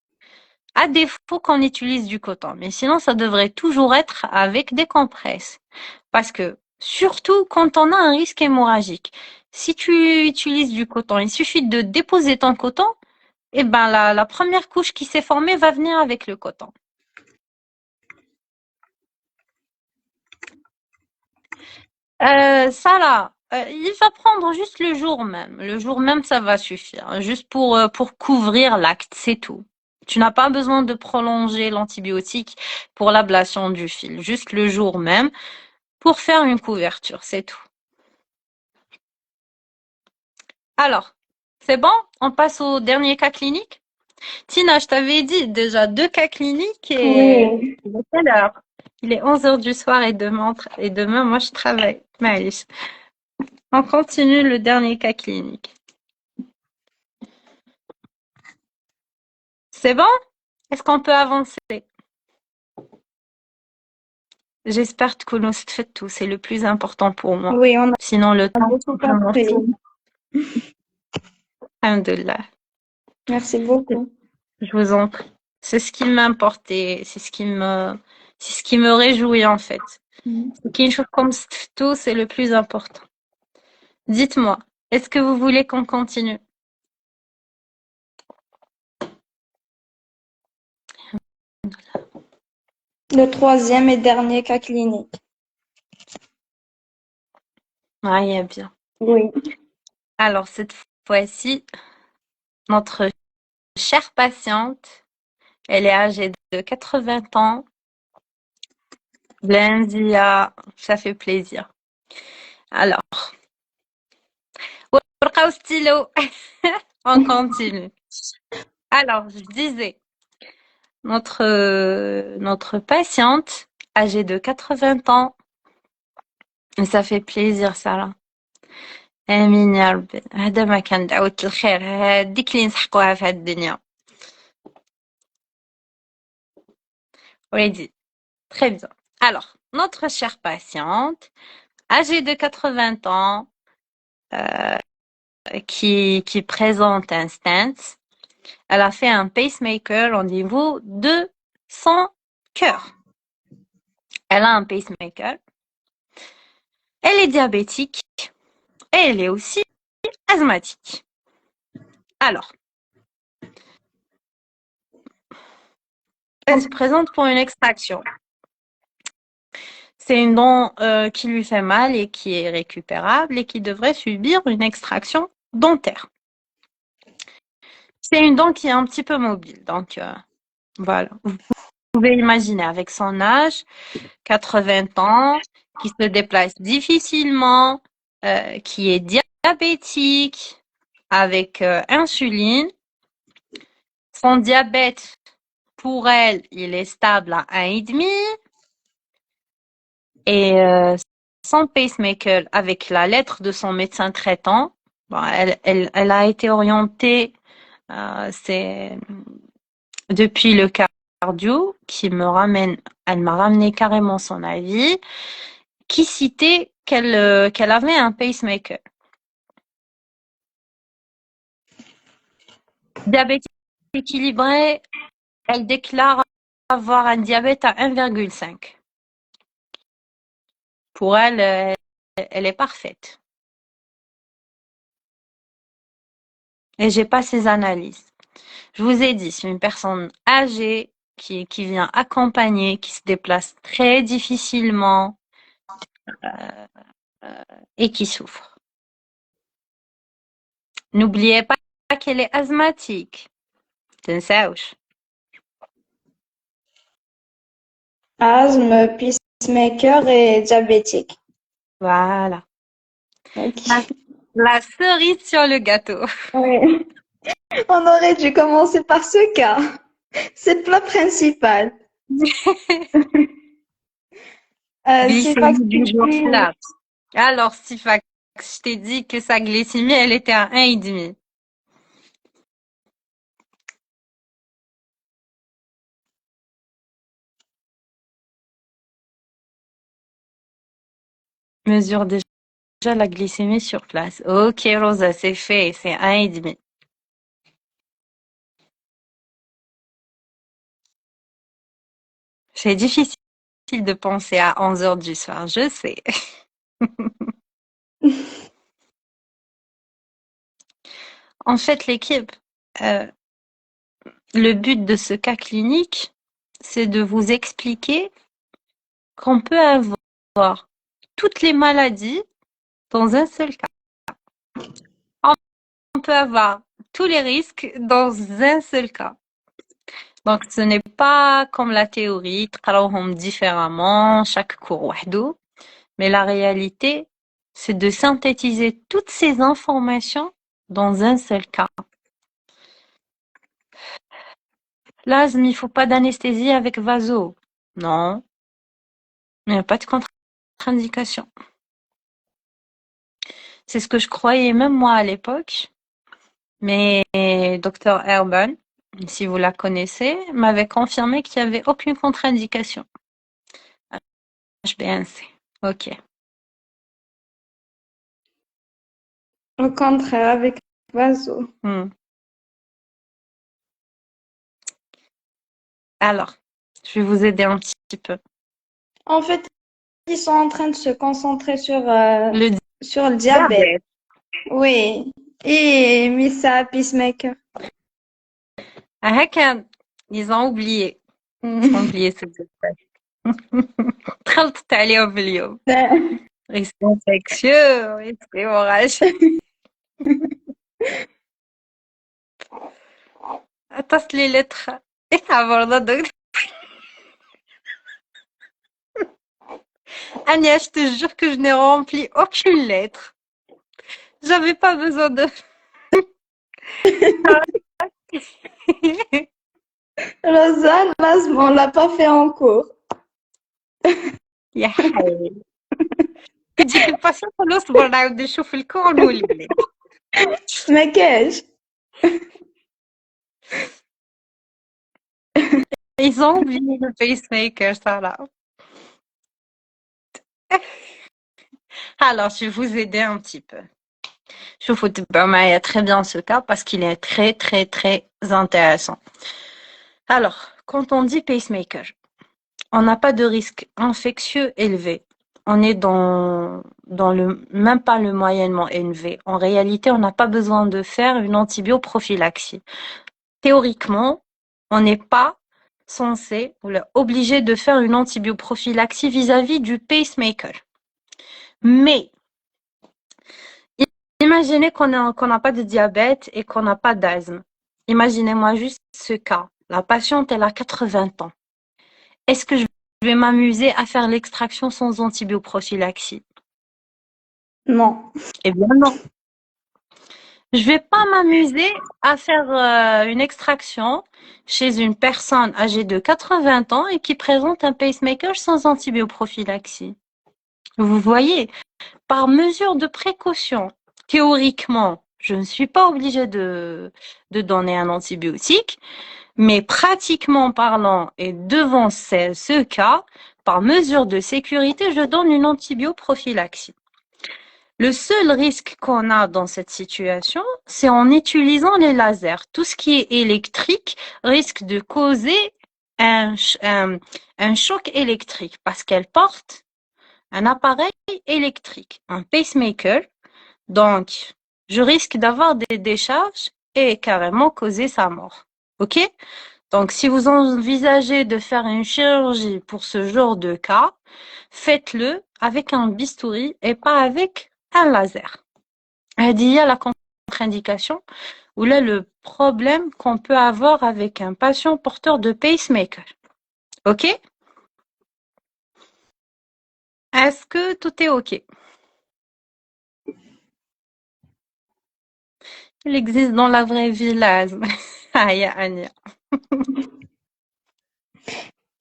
À défaut qu'on utilise du coton, mais sinon ça devrait toujours être avec des compresses. Parce que, surtout quand on a un risque hémorragique, si tu utilises du coton, il suffit de déposer ton coton, et ben la première couche qui s'est formée va venir avec le coton. Ça là, il va prendre juste le jour même. Le jour même, ça va suffire. Juste pour couvrir l'acte, c'est tout. Tu n'as pas besoin de prolonger l'antibiotique pour l'ablation du fil. Juste le jour même pour faire une couverture, c'est tout. Alors, c'est bon? On passe au dernier cas clinique? Tina, je t'avais dit déjà 2 cas cliniques et Oui. il est quelle heure? Il est 11 heures du soir et demain, moi, je travaille. Malice. On continue le dernier cas clinique. C'est bon? Est-ce qu'on peut avancer? J'espère que nous fait tout, c'est le plus important pour moi. Oui, on Sinon, le a temps, beaucoup je m'en compris. fous. Alhamdoulilah. Merci beaucoup. Je vous en prie. C'est ce qui m'importe et c'est ce qui me réjouit en fait. Quelque chose comme tout, c'est le plus important. Dites-moi, est-ce que vous voulez qu'on continue? Le troisième et dernier cas clinique. Ah, il y a bien. Oui. Alors, cette fois-ci, notre chère patiente, elle est âgée de 80 ans. Blendia, ça fait plaisir. Alors, ورقة وستيلو. On continue. Alors, je disais, notre patiente, âgée de 80 ans, et ça fait plaisir, ça là. آمين يا ربي. هذا ما كان دعوة الخير، هذيك اللي نسحقوها في هاد الدنيا. Ready. Très bien. Alors, notre chère patiente, âgée de 80 ans, qui présente un stent, elle a fait un pacemaker au niveau de son cœur. Elle a un pacemaker. Elle est diabétique et elle est aussi asthmatique. Alors, elle se présente pour une extraction. C'est une dent qui lui fait mal et qui est récupérable et qui devrait subir une extraction dentaire. C'est une dent qui est un petit peu mobile, donc voilà. Vous pouvez imaginer avec son âge, 80 ans, qui se déplace difficilement, qui est diabétique, avec insuline. Son diabète, pour elle, il est stable à 1,5. Et son pacemaker, avec la lettre de son médecin traitant, bon, elle a été orientée, c'est depuis le cardio qui me ramène Elle m'a ramené carrément son avis qui citait qu'elle avait un pacemaker. Diabète équilibré, elle déclare avoir un diabète à 1,5. Pour elle, elle est parfaite. Et j'ai pas ses analyses. Je vous ai dit, c'est une personne âgée qui vient accompagner, qui se déplace très difficilement et qui souffre. N'oubliez pas qu'elle est asthmatique. تنساوش. Asthme, pacemaker et diabétique. Voilà. Ok. La cerise sur le gâteau. Ouais. On aurait dû commencer par ce cas. C'est le plat principal. Sifax, Glycémie du jour tu... flat. Alors, Sifax, je t'ai dit que sa glycémie, elle était à 1,5. Mesure déjà la glycémie sur place. Ok, Rosa, c'est fait. C'est 1,5. C'est difficile de penser à 11 heures du soir, je sais. En fait, l'équipe, euh, le but de ce cas clinique, c'est de vous expliquer qu'on peut avoir toutes les maladies dans un seul cas. On peut avoir tous les risques dans un seul cas. Donc, ce n'est pas comme la théorie, تقراوهم différemment, chaque cours وحده, mais la réalité, c'est de synthétiser toutes ces informations dans un seul cas. L'asthme, il faut pas d'anesthésie avec vaso. Non, il n'y a pas de contre-indication. C'est ce que je croyais même moi à l'époque. Mais Dr Herban, si vous la connaissez, m'avait confirmé qu'il n'y avait aucune contre-indication. HbA1c. Ok. Au contraire, avec vaso. Hmm. Alors, je vais vous aider un petit peu. En fait, ils sont en train de se concentrer Le sur le diabète. diabète. Oui. Et Missa Peacemaker. Ah, هكا, ils ont oublié. Ils ont oublié ce détail. تخلطت عليهم اليوم. Ils sont infectieux, ils sont orage. اتصل les lettres. Et aborda donc. Agnès, je te jure que je n'ai rempli aucune lettre. J'avais pas besoin de. Lausanne, l'asthme, on l'a pas fait en cours. يا حي. تجيك الباسيون ونصبر نعاود نشوف الكور ونولي. ما كاش. Ils ont oublié le pacemaker, ça là. Alors, je vais vous aider un petit peu. Je vous dis très bien ce cas parce qu'il est très, très, très intéressant. Alors, quand on dit pacemaker, on n'a pas de risque infectieux élevé. On est même pas le moyennement élevé. En réalité, on n'a pas besoin de faire une antibioprophylaxie. Théoriquement, on n'est pas censé ou obligé de faire une antibioprophylaxie vis-à-vis du pacemaker. Mais imaginez qu'on n'a pas de diabète et qu'on n'a pas d'asthme. Imaginez-moi juste ce cas. La patiente, elle a 80 ans. Est-ce que je vais m'amuser à faire l'extraction sans antibioprophylaxie? Non. Eh bien non. Je vais pas m'amuser à faire une extraction chez une personne âgée de 80 ans et qui présente un pacemaker sans antibioprophylaxie. Vous voyez, par mesure de précaution, théoriquement, je ne suis pas obligée de donner un antibiotique, Mais pratiquement parlant et devant ce cas, par mesure de sécurité, je donne une antibioprophylaxie. Le seul risque qu'on a dans cette situation, c'est en utilisant les lasers. Tout ce qui est électrique risque de causer un choc électrique parce qu'elle porte un appareil électrique, un pacemaker. Donc, je risque d'avoir des décharges et carrément causer sa mort. OK? Donc, si vous envisagez de faire une chirurgie pour ce genre de cas, faites-le avec un bistouri et pas avec un laser. Il y a la contre-indication ou là le problème qu'on peut avoir avec un patient porteur de pacemaker. OK? Est-ce que tout est OK? Il existe dans la vraie vie l'asthme. Ah, Ania.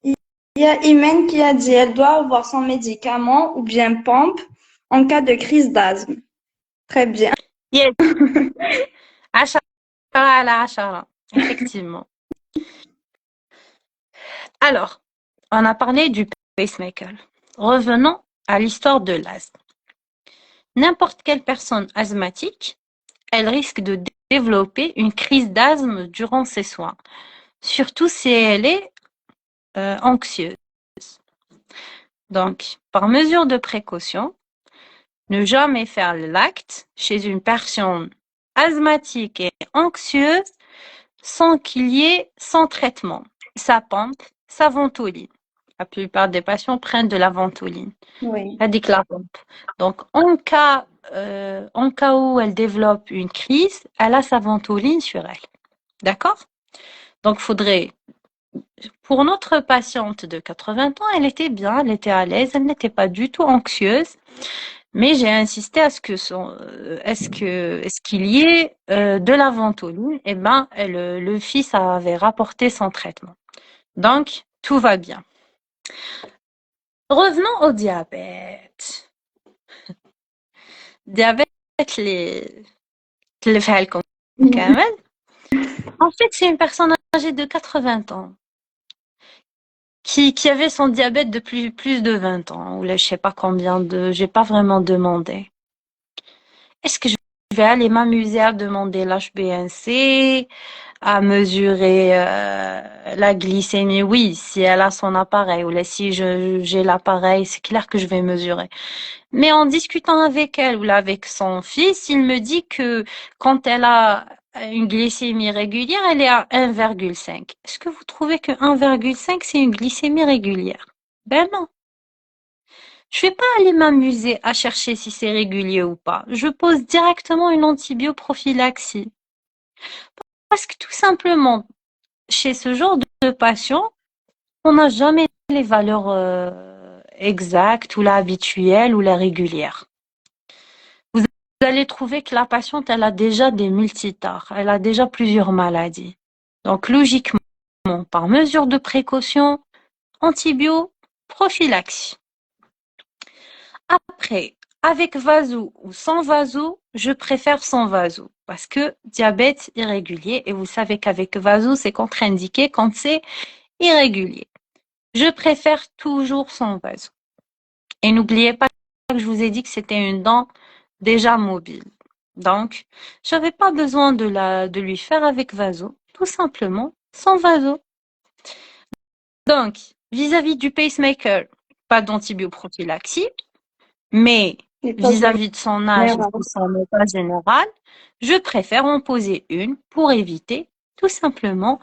Il y a Imen qui a dit elle doit avoir son médicament ou bien pompe en cas de crise d'asthme. Très bien. Yes. Achara à la achara. Effectivement. Alors, on a parlé du pacemaker. Revenons à l'histoire de l'asthme. N'importe quelle personne asthmatique, elle risque de développer une crise d'asthme durant ses soins, surtout si elle est anxieuse. Donc, par mesure de précaution, ne jamais faire l'acte chez une personne asthmatique et anxieuse sans qu'il y ait son traitement, sa pompe, sa ventoline. La plupart des patients prennent de la ventoline. Oui. Avec la pompe. Donc, en cas où elle développe une crise, elle a sa ventoline sur elle. D'accord? Donc, pour notre patiente de 80 ans, elle était bien, elle était à l'aise, elle n'était pas du tout anxieuse. Mais j'ai insisté à ce qu'il y ait de la ventoline. Eh ben, le fils avait rapporté son traitement. Donc, tout va bien. Revenons au diabète. Diabète, les fait comme كامل. En fait, c'est une personne âgée de 80 ans qui avait son diabète depuis plus de 20 ans, ou là, je sais pas j'ai pas vraiment demandé. Est-ce que je vais aller m'amuser à demander l'HbA1c, à mesurer la glycémie? Oui, si elle a son appareil, ou là, si j'ai l'appareil, c'est clair que je vais mesurer. Mais en discutant avec elle ou là avec son fils, il me dit que quand elle a une glycémie régulière, elle est à 1,5. Est-ce que vous trouvez que 1,5 c'est une glycémie régulière? Ben non. Je vais pas aller m'amuser à chercher si c'est régulier ou pas. Je pose directement une antibioprophylaxie. Parce que tout simplement, chez ce genre de patient, on n'a jamais les valeurs exactes ou la habituelle ou la régulière. Vous allez trouver que la patiente, elle a déjà des multitards, elle a déjà plusieurs maladies. Donc, logiquement, par mesure de précaution, antibioprophylaxie. Après, avec vaso ou sans vaso, je préfère sans vaso parce que diabète irrégulier et vous savez qu'avec vaso, c'est contre-indiqué quand c'est irrégulier. Je préfère toujours sans vaso. Et n'oubliez pas que je vous ai dit que c'était une dent déjà mobile. Donc, j'avais pas besoin de lui faire avec vaso, tout simplement sans vaso. Donc, vis-à-vis du pacemaker, pas d'antibioprophylaxie, mais L'état vis-à-vis de son âge et général. de son état général, je préfère en poser une pour éviter tout simplement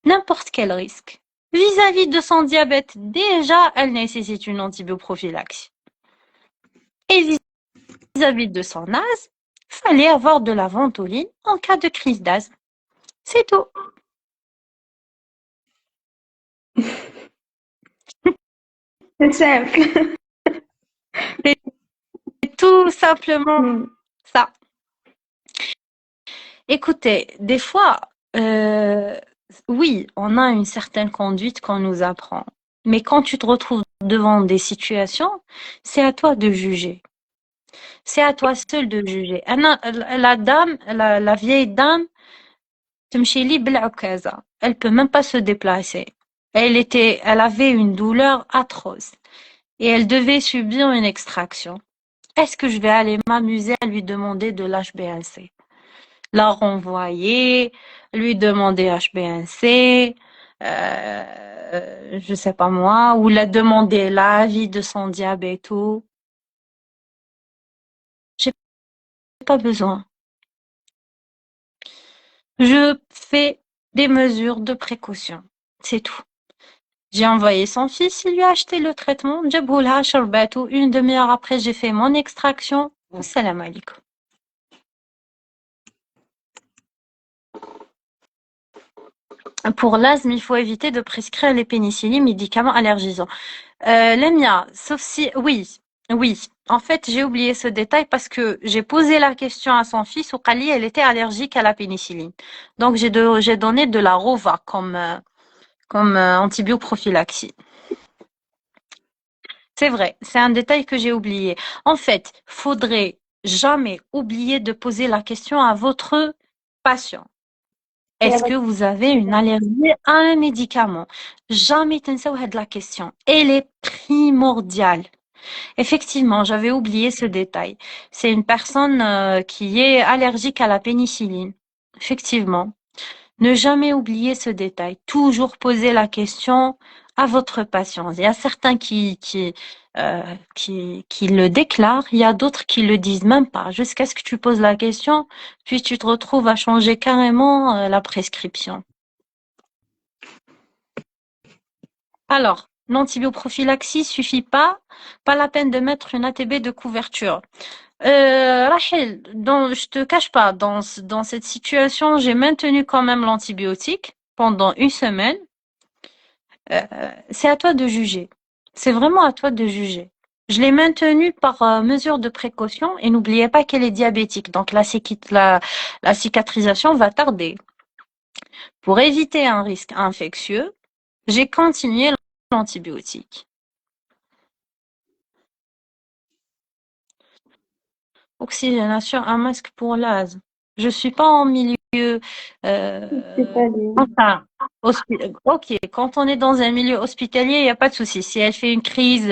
n'importe quel risque. Vis-à-vis de son diabète, déjà, elle nécessite une antibioprophylaxie. Et vis-à-vis de son asthme, fallait avoir de la ventoline en cas de crise d'asthme. C'est tout. C'est simple. C'est tout simplement Mm. ça. Écoutez, des fois, oui, on a une certaine conduite qu'on nous apprend. Mais quand tu te retrouves devant des situations, c'est à toi de juger. C'est à toi seul de juger. La vieille dame, تمشي لي بالعكازة. elle peut même pas se déplacer. Elle avait une douleur atroce et elle devait subir une extraction. Est-ce que je vais aller m'amuser à lui demander de l'HbA1c? La renvoyer, lui demander HbA1c, je sais pas moi, ou la demander l'avis de son diabète et tout. J'ai pas besoin. Je fais des mesures de précaution. C'est tout. J'ai envoyé son fils, il lui a acheté le traitement. Djaboulha, Sharbatou. Une demi-heure après, j'ai fait mon extraction. Salam alaikum. Pour l'asthme, il faut éviter de prescrire les pénicillines, médicaments allergisants. Lemia, sauf si, oui, oui. En fait, j'ai oublié ce détail parce que j'ai posé la question à son fils, au Kali, elle était allergique à la pénicilline. Donc, j'ai donné de la Rova comme antibioprophylaxie. C'est vrai, c'est un détail que j'ai oublié. En fait, faudrait jamais oublier de poser la question à votre patient. Est-ce que vous avez une allergie à un médicament? Jamais تنسوا هاد la question. Elle est primordiale. Effectivement, j'avais oublié ce détail. C'est une personne qui est allergique à la pénicilline. Effectivement. Ne jamais oublier ce détail. Toujours poser la question à votre patient. Il y a certains qui le déclarent, il y a d'autres qui le disent même pas, jusqu'à ce que tu poses la question, puis tu te retrouves à changer carrément la prescription. Alors, l'antibioprophylaxie suffit pas la peine de mettre une ATB de couverture. Rachel, je te cache pas, dans cette situation, j'ai maintenu quand même l'antibiotique pendant une semaine. C'est à toi de juger. C'est vraiment à toi de juger. Je l'ai maintenu par mesure de précaution et n'oubliez pas qu'elle est diabétique, donc la cicatrisation va tarder. Pour éviter un risque infectieux, j'ai continué l'antibiotique. Oxygénation, un masque pour l'asthme. Je suis pas en milieu, Hospitalier. enfin, ok, quand on est dans un milieu hospitalier, il n'y a pas de souci. Si elle fait une crise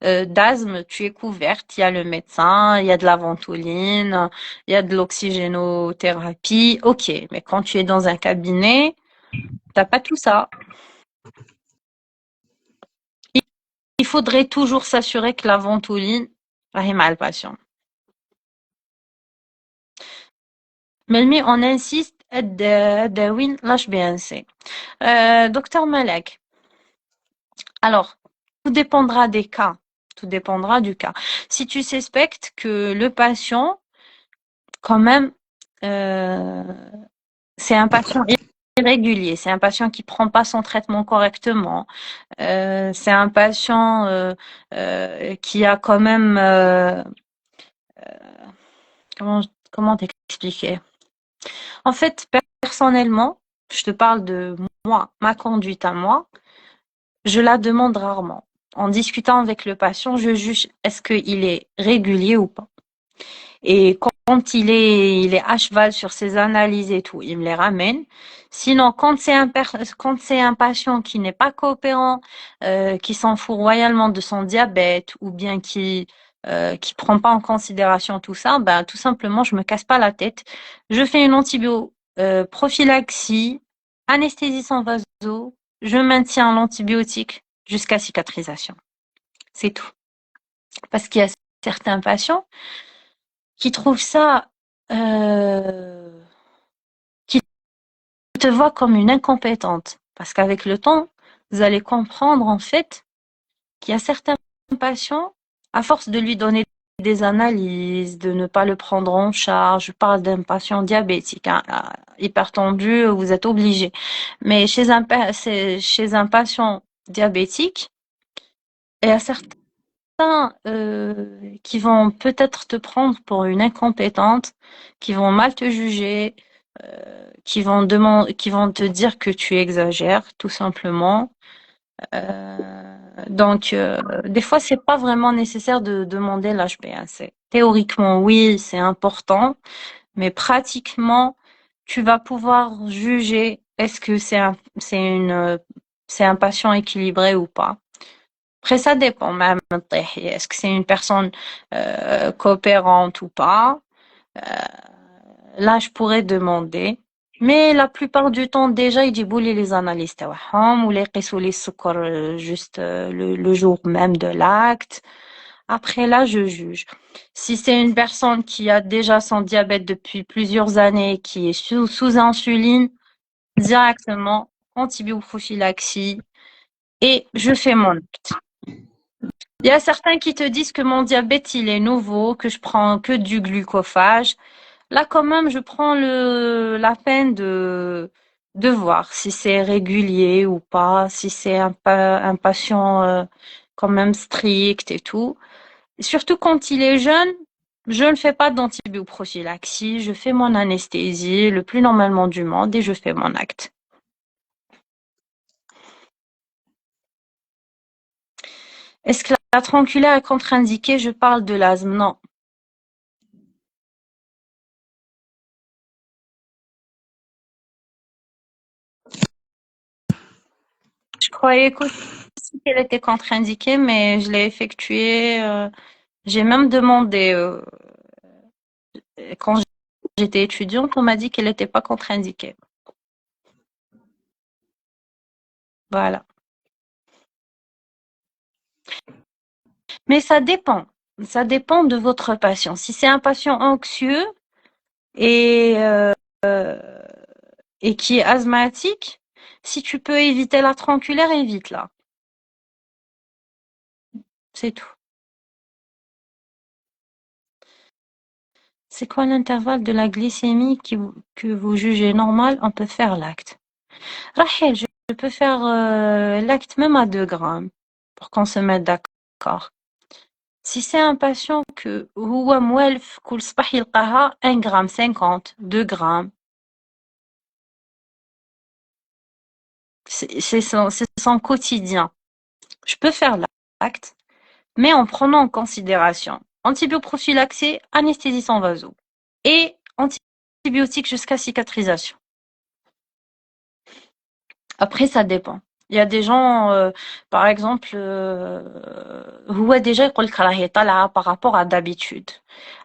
d'asthme, tu es couverte. Il y a le médecin, il y a de la ventoline, il y a de l'oxygénothérapie. Ok, mais quand tu es dans un cabinet, t'as pas tout ça. Il faudrait toujours s'assurer que la ventoline arrive à le patient. Mais on insiste à Dawin l'HbA1c. Docteur Malek, alors, tout dépendra des cas. Tout dépendra du cas. Si tu suspectes que le patient, quand même, euh, c'est un patient irrégulier, c'est un patient qui prend pas son traitement correctement, c'est un patient qui a quand même, comment, comment t'expliquer? En fait, personnellement, je te parle de moi, ma conduite à moi, je la demande rarement. En discutant avec le patient, je juge est-ce qu'il est régulier ou pas. Et quand il est à cheval sur ses analyses et tout, il me les ramène. Sinon, quand c'est un patient qui n'est pas coopérant, qui s'en fout royalement de son diabète ou bien qui prend pas en considération tout ça, ben tout simplement, je me casse pas la tête. Je fais une prophylaxie, anesthésie sans vaso, je maintiens l'antibiotique jusqu'à cicatrisation. C'est tout. Parce qu'il y a certains patients qui trouvent ça, qui te voient comme une incompétente. Parce qu'avec le temps, vous allez comprendre en fait qu'il y a certains patients, à force de lui donner des analyses, de ne pas le prendre en charge, je parle d'un patient diabétique, hein, hypertendu, vous êtes obligé. Mais chez un patient diabétique, il y a certains qui vont peut-être te prendre pour une incompétente, qui vont mal te juger, qui vont te dire que tu exagères, tout simplement. Donc, des fois, c'est pas vraiment nécessaire de demander l'HbA1c. Théoriquement, oui, c'est important, mais pratiquement, tu vas pouvoir juger est-ce que c'est un patient équilibré ou pas? Après, ça dépend même. Est-ce que c'est une personne coopérante ou pas? Là, je pourrais demander. Mais la plupart du temps, déjà, ils disent les analystes تاعهم ou les يقيسوا لي السكر juste le jour même de l'acte. Après, là, je juge. Si c'est une personne qui a déjà son diabète depuis plusieurs années, qui est sous insuline, directement, antibioprophylaxie, et je fais mon acte. Il y a certains qui te disent que mon diabète, il est nouveau, que je prends que du glucophage. Là, quand même, je prends la peine de voir si c'est régulier ou pas, si c'est un patient quand même strict et tout. Et surtout quand il est jeune, je ne fais pas d'antibioprophylaxie, je fais mon anesthésie le plus normalement du monde et je fais mon acte. Est-ce que la tronculaire est contre-indiquée? Je parle de l'asthme. Non. Je croyais aussi qu'elle était contre-indiquée, mais je l'ai effectuée. J'ai même demandé, quand j'étais étudiante, on m'a dit qu'elle n'était pas contre-indiquée. Voilà. Mais ça dépend. Ça dépend de votre patient. Si c'est un patient anxieux et, euh, et qui est asthmatique, si tu peux éviter la tronculaire, évite-la. C'est tout. C'est quoi l'intervalle de la glycémie que vous jugez normal? On peut faire l'acte. Rachel, je peux faire l'acte même à 2 grammes pour qu'on se mette d'accord. Si c'est un patient que هو موالف كل صباح يلقاها 1 gramme 50, 2 grammes, c'est son quotidien. Je peux faire l'acte, mais en prenant en considération antibioprophylaxie, anesthésie sans vaso et antibiotiques jusqu'à cicatrisation. Après, ça dépend. Il y a des gens, par exemple, هو déjà يقول لك راهي طالعة par rapport à d'habitude.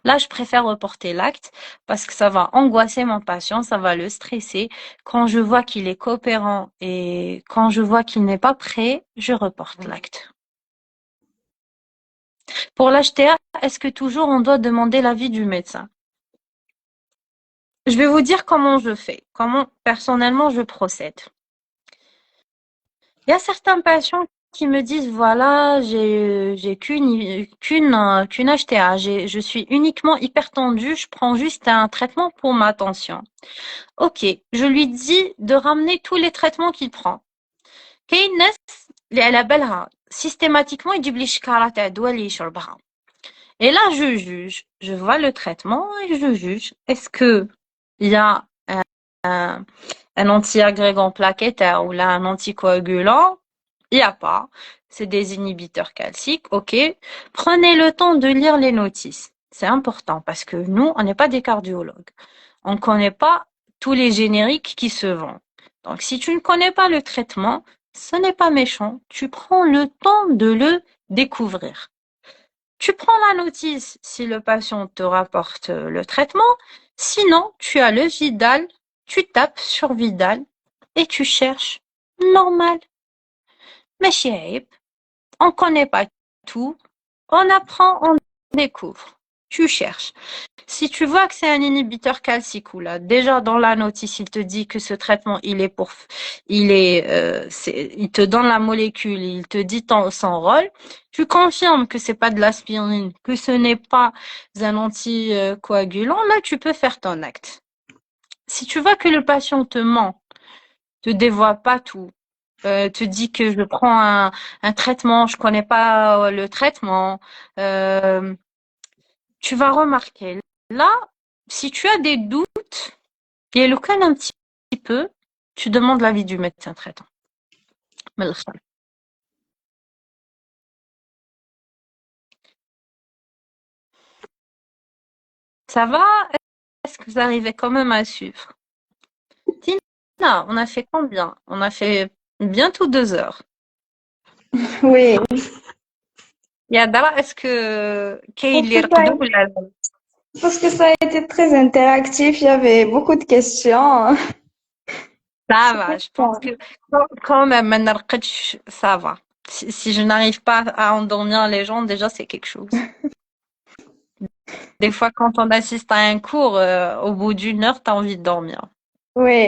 Là, je préfère reporter l'acte parce que ça va angoisser mon patient, ça va le stresser. Quand je vois qu'il est coopérant et quand je vois qu'il n'est pas prêt, je reporte l'acte. Pour l'HTA, est-ce que toujours on doit demander l'avis du médecin? Je vais vous dire comment je fais, comment personnellement je procède. Il y a certains patients qui me disent, voilà, j'ai qu'une HTA, je suis uniquement hypertendue, je prends juste un traitement pour ma tension. Ok, je lui dis de ramener tous les traitements qu'il prend. كاين ناس اللي على بالها systématiquement يجيب لي شكارة تاع الدواء اللي يشربها. Et là, je juge, je vois le traitement et je juge. Est-ce que il y a un anti-agrégant plaquettaire ou là un anticoagulant? Il n'y a pas. C'est des inhibiteurs calciques. OK. Prenez le temps de lire les notices. C'est important parce que nous, on n'est pas des cardiologues. On ne connaît pas tous les génériques qui se vendent. Donc, si tu ne connais pas le traitement, ce n'est pas méchant. Tu prends le temps de le découvrir. Tu prends la notice si le patient te rapporte le traitement. Sinon, tu as le Vidal. Tu tapes sur Vidal et tu cherches normal. ماشي عيب. On connaît pas tout. On apprend, on découvre. Tu cherches. Si tu vois que c'est un inhibiteur calcique ou là, déjà dans la notice, il te dit que ce traitement, il te donne la molécule, il te dit son rôle. Tu confirmes que c'est pas de l'aspirine, que ce n'est pas un anticoagulant. Là, tu peux faire ton acte. Si tu vois que le patient te ment, te dévoile pas tout, te dit que je prends un traitement, je connais pas le traitement, tu vas remarquer. Là, si tu as des doutes, et le cas un petit peu, tu demandes l'avis du médecin traitant. Ça va? Est-ce que vous arrivez quand même à suivre? Sinon, Non, on a fait combien? On a fait bientôt 2 heures. Oui, Ya Dara, est-ce que parce Kayli que ça, يرقدوا ولا لا؟ parce que ça a été très interactif, il y avait beaucoup de questions. Ça va, C'était je pense ça. que quand même, ما نرقدش, ça va. Si je n'arrive pas à endormir les gens, déjà, c'est quelque chose. Des fois, quand on assiste à un cours, au bout d'une heure, t'as envie de dormir. Oui,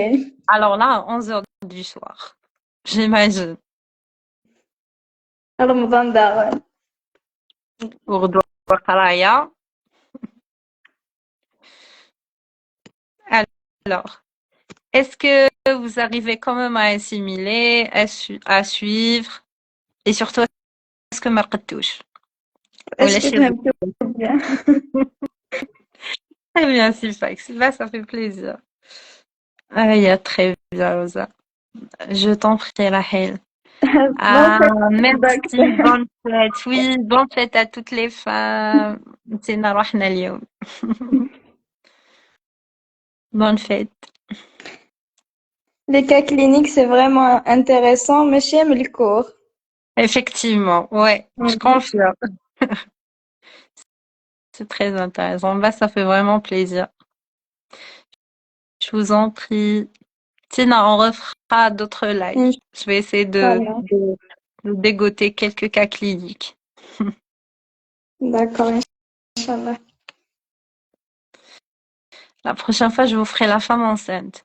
Alors là, à 11 heures du soir, j'imagine, Ramadan Darwin. pour Douaraya. Alors, est-ce que vous arrivez quand même à assimiler, à suivre, et surtout, est-ce que ما رقدتوش Est-ce ولا que شي tu aimes رقدتوا؟ bien? Très bien, Sifax. Là, ça fait plaisir. Ah, il y a très bien, Rosa. Je t'en prie, Rahel. Bon, Ah, c'est merci, exact. bonne fête. Oui, bonne fête à toutes les femmes. نسينا روحنا اليوم. Bonne fête. Les cas cliniques, c'est vraiment intéressant, mais j'aime le cours. Effectivement, ouais, je Mhm. confirme. C'est très intéressant. Bah, ça fait vraiment plaisir. Je vous en prie. Sinon, on refera d'autres lives. Je vais essayer Inch'Allah. de dégoter quelques cas cliniques. D'accord, Inch'Allah. La prochaine fois, je vous ferai la femme enceinte.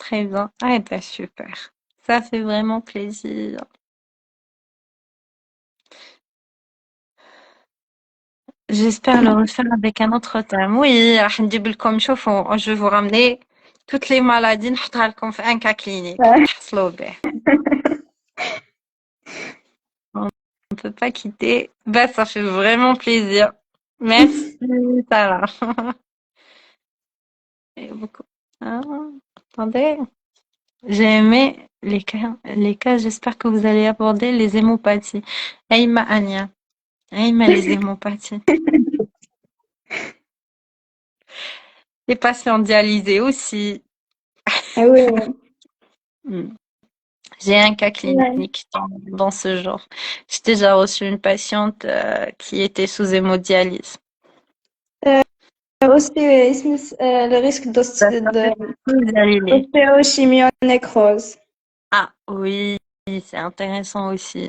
Très bien. Ah, bah, super. Ça fait vraiment plaisir. J'espère le refaire avec un autre thème. Oui, راح نجيب لكم شوفوا, je vais vous ramener toutes les maladies نحطها لكم في un cas clinique. Ouais. تحصلوا به. On peut pas quitter. Bah, ça fait vraiment plaisir. Merci, Sarah. Et beaucoup. Ah, attendez. J'ai aimé les cas, j'espère que vous allez aborder les hémopathies. Aïma Anya. Aïma les hémopathies. Les patients dialysés aussi. Ah oui. Hmm. J'ai un cas Ouais. clinique dans ce genre. J'ai déjà reçu une patiente qui était sous hémodialyse. Euh, aussi, le risque Ça s'appelle dialysé. d'ostéochimionécrose. Ah oui, c'est intéressant aussi.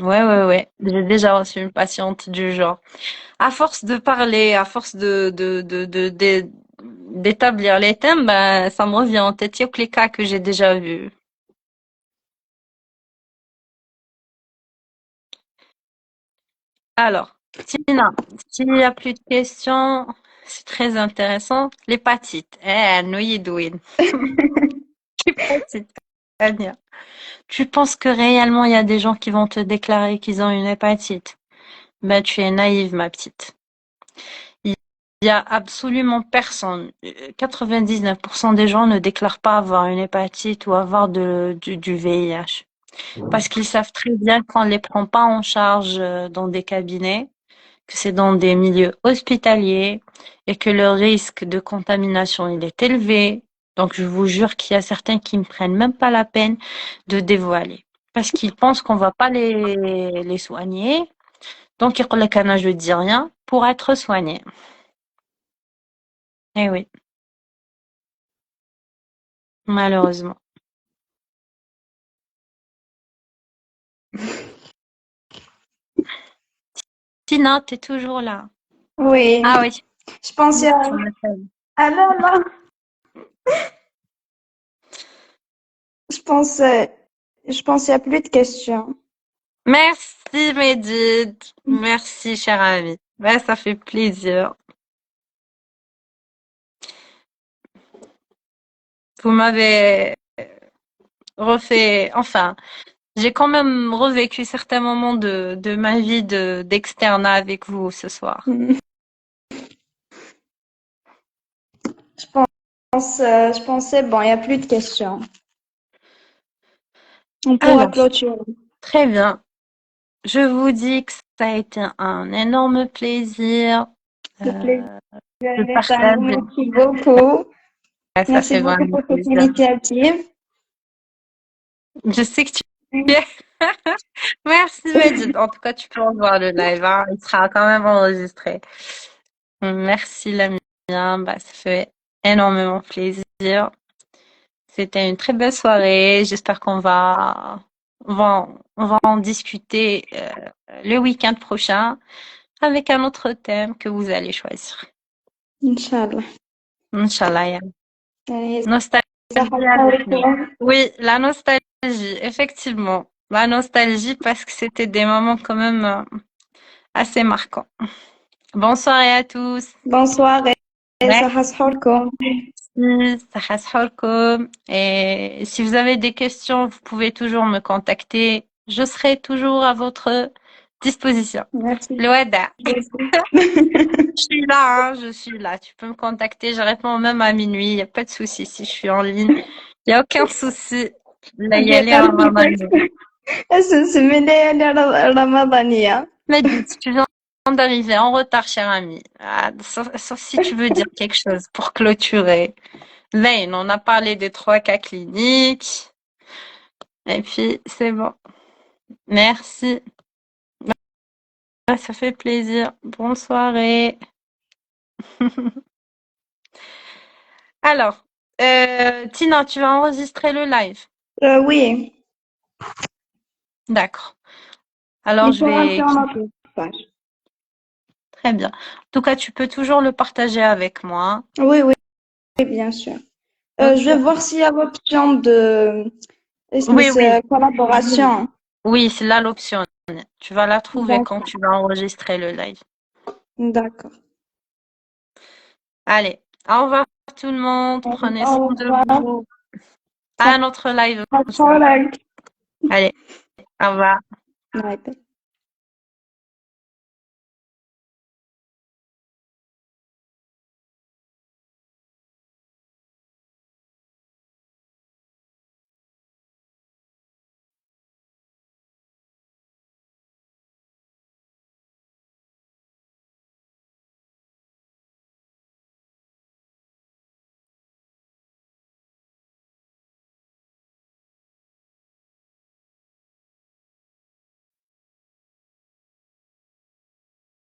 Ouais, ouais, ouais. J'ai déjà reçu une patiente du genre. À force de parler, à force d'établir les thèmes, ben, ça me revient en tête. Il y a que les cas que j'ai déjà vus. Alors, Tina, s'il n'y a plus de questions, c'est très intéressant. L'hépatite. Noyedouine. L'hépatite. Ania. Tu penses que réellement il y a des gens qui vont te déclarer qu'ils ont une hépatite? Ben, tu es naïve, ma petite. Il y a absolument personne. 99% des gens ne déclarent pas avoir une hépatite ou avoir du VIH. Parce qu'ils savent très bien qu'on ne les prend pas en charge dans des cabinets, que c'est dans des milieux hospitaliers et que le risque de contamination, il est élevé. Donc, je vous jure qu'il y a certains qui ne prennent même pas la peine de dévoiler. Parce qu'ils pensent qu'on va pas les soigner. Donc, ils disent que je dis rien pour être soigné. Eh oui, malheureusement. Tina, t'es toujours là. Oui. Ah oui. Je pense à... Ah non, non. Je pense, euh, je pense qu'il n'y a plus de questions. Merci, Médide. Merci, cher ami. Ouais, ça fait plaisir. Vous m'avez refait, enfin, j'ai quand même revécu certains moments de ma vie d'externat avec vous ce soir. Je pensais, bon, il n'y a plus de questions. On pourra Alors, clôturer. très bien. Je vous dis que ça a été un énorme plaisir Le plaisir de est à nous. partager. Merci beaucoup. ça Merci fait beaucoup vraiment pour cette plaisir. initiative. Je sais que tu y es. Merci, Majid. En tout cas, tu peux revoir le live, hein. Il sera quand même enregistré. Merci, Lamia. Bah, ça fait énormément plaisir. C'était une très belle soirée. J'espère qu'on va en discuter le week-end prochain avec un autre thème que vous allez choisir. Inch'Allah. Inch'Allah. Ya. Yani, Nostalgie avec nous. Oui, la nostalgie, effectivement. La nostalgie parce que c'était des moments quand même assez marquants. Bonne soirée à tous. bonsoir et Merci. صحة سحوركم. صحة سحوركم. Et si vous avez des questions, vous pouvez toujours me contacter. Je serai toujours à votre disposition. Merci. Loada. Je suis là, hein, je suis là. Tu peux me contacter. Je réponds même à minuit. Il n'y a pas de souci si je suis en ligne. Il n'y a aucun souci. Là, y aller à Ramadan. C'est Ramadania. Mais dis, tu viens d'arriver en retard, cher ami. Ah, sauf si tu veux dire quelque chose pour clôturer. Lane, on a parlé des 3 cas cliniques. Et puis, c'est bon. Merci. Ah, ça fait plaisir. Bonne soirée. Alors, Tina, tu vas enregistrer le live. Oui, D'accord. Alors, il je sera vais sur quitter. notre page. Très bien. En tout cas, tu peux toujours le partager avec moi. Oui, oui, bien sûr. Je Ok. vais voir s'il y a l'option de Oui, oui. collaboration. Oui, c'est là l'option. Tu vas la trouver quand D'accord. tu vas enregistrer le live. D'accord. Allez, au revoir tout le monde. Prenez soin Au de revoir. vous. À notre live prochain. Salam. Allez, au revoir. Ouais.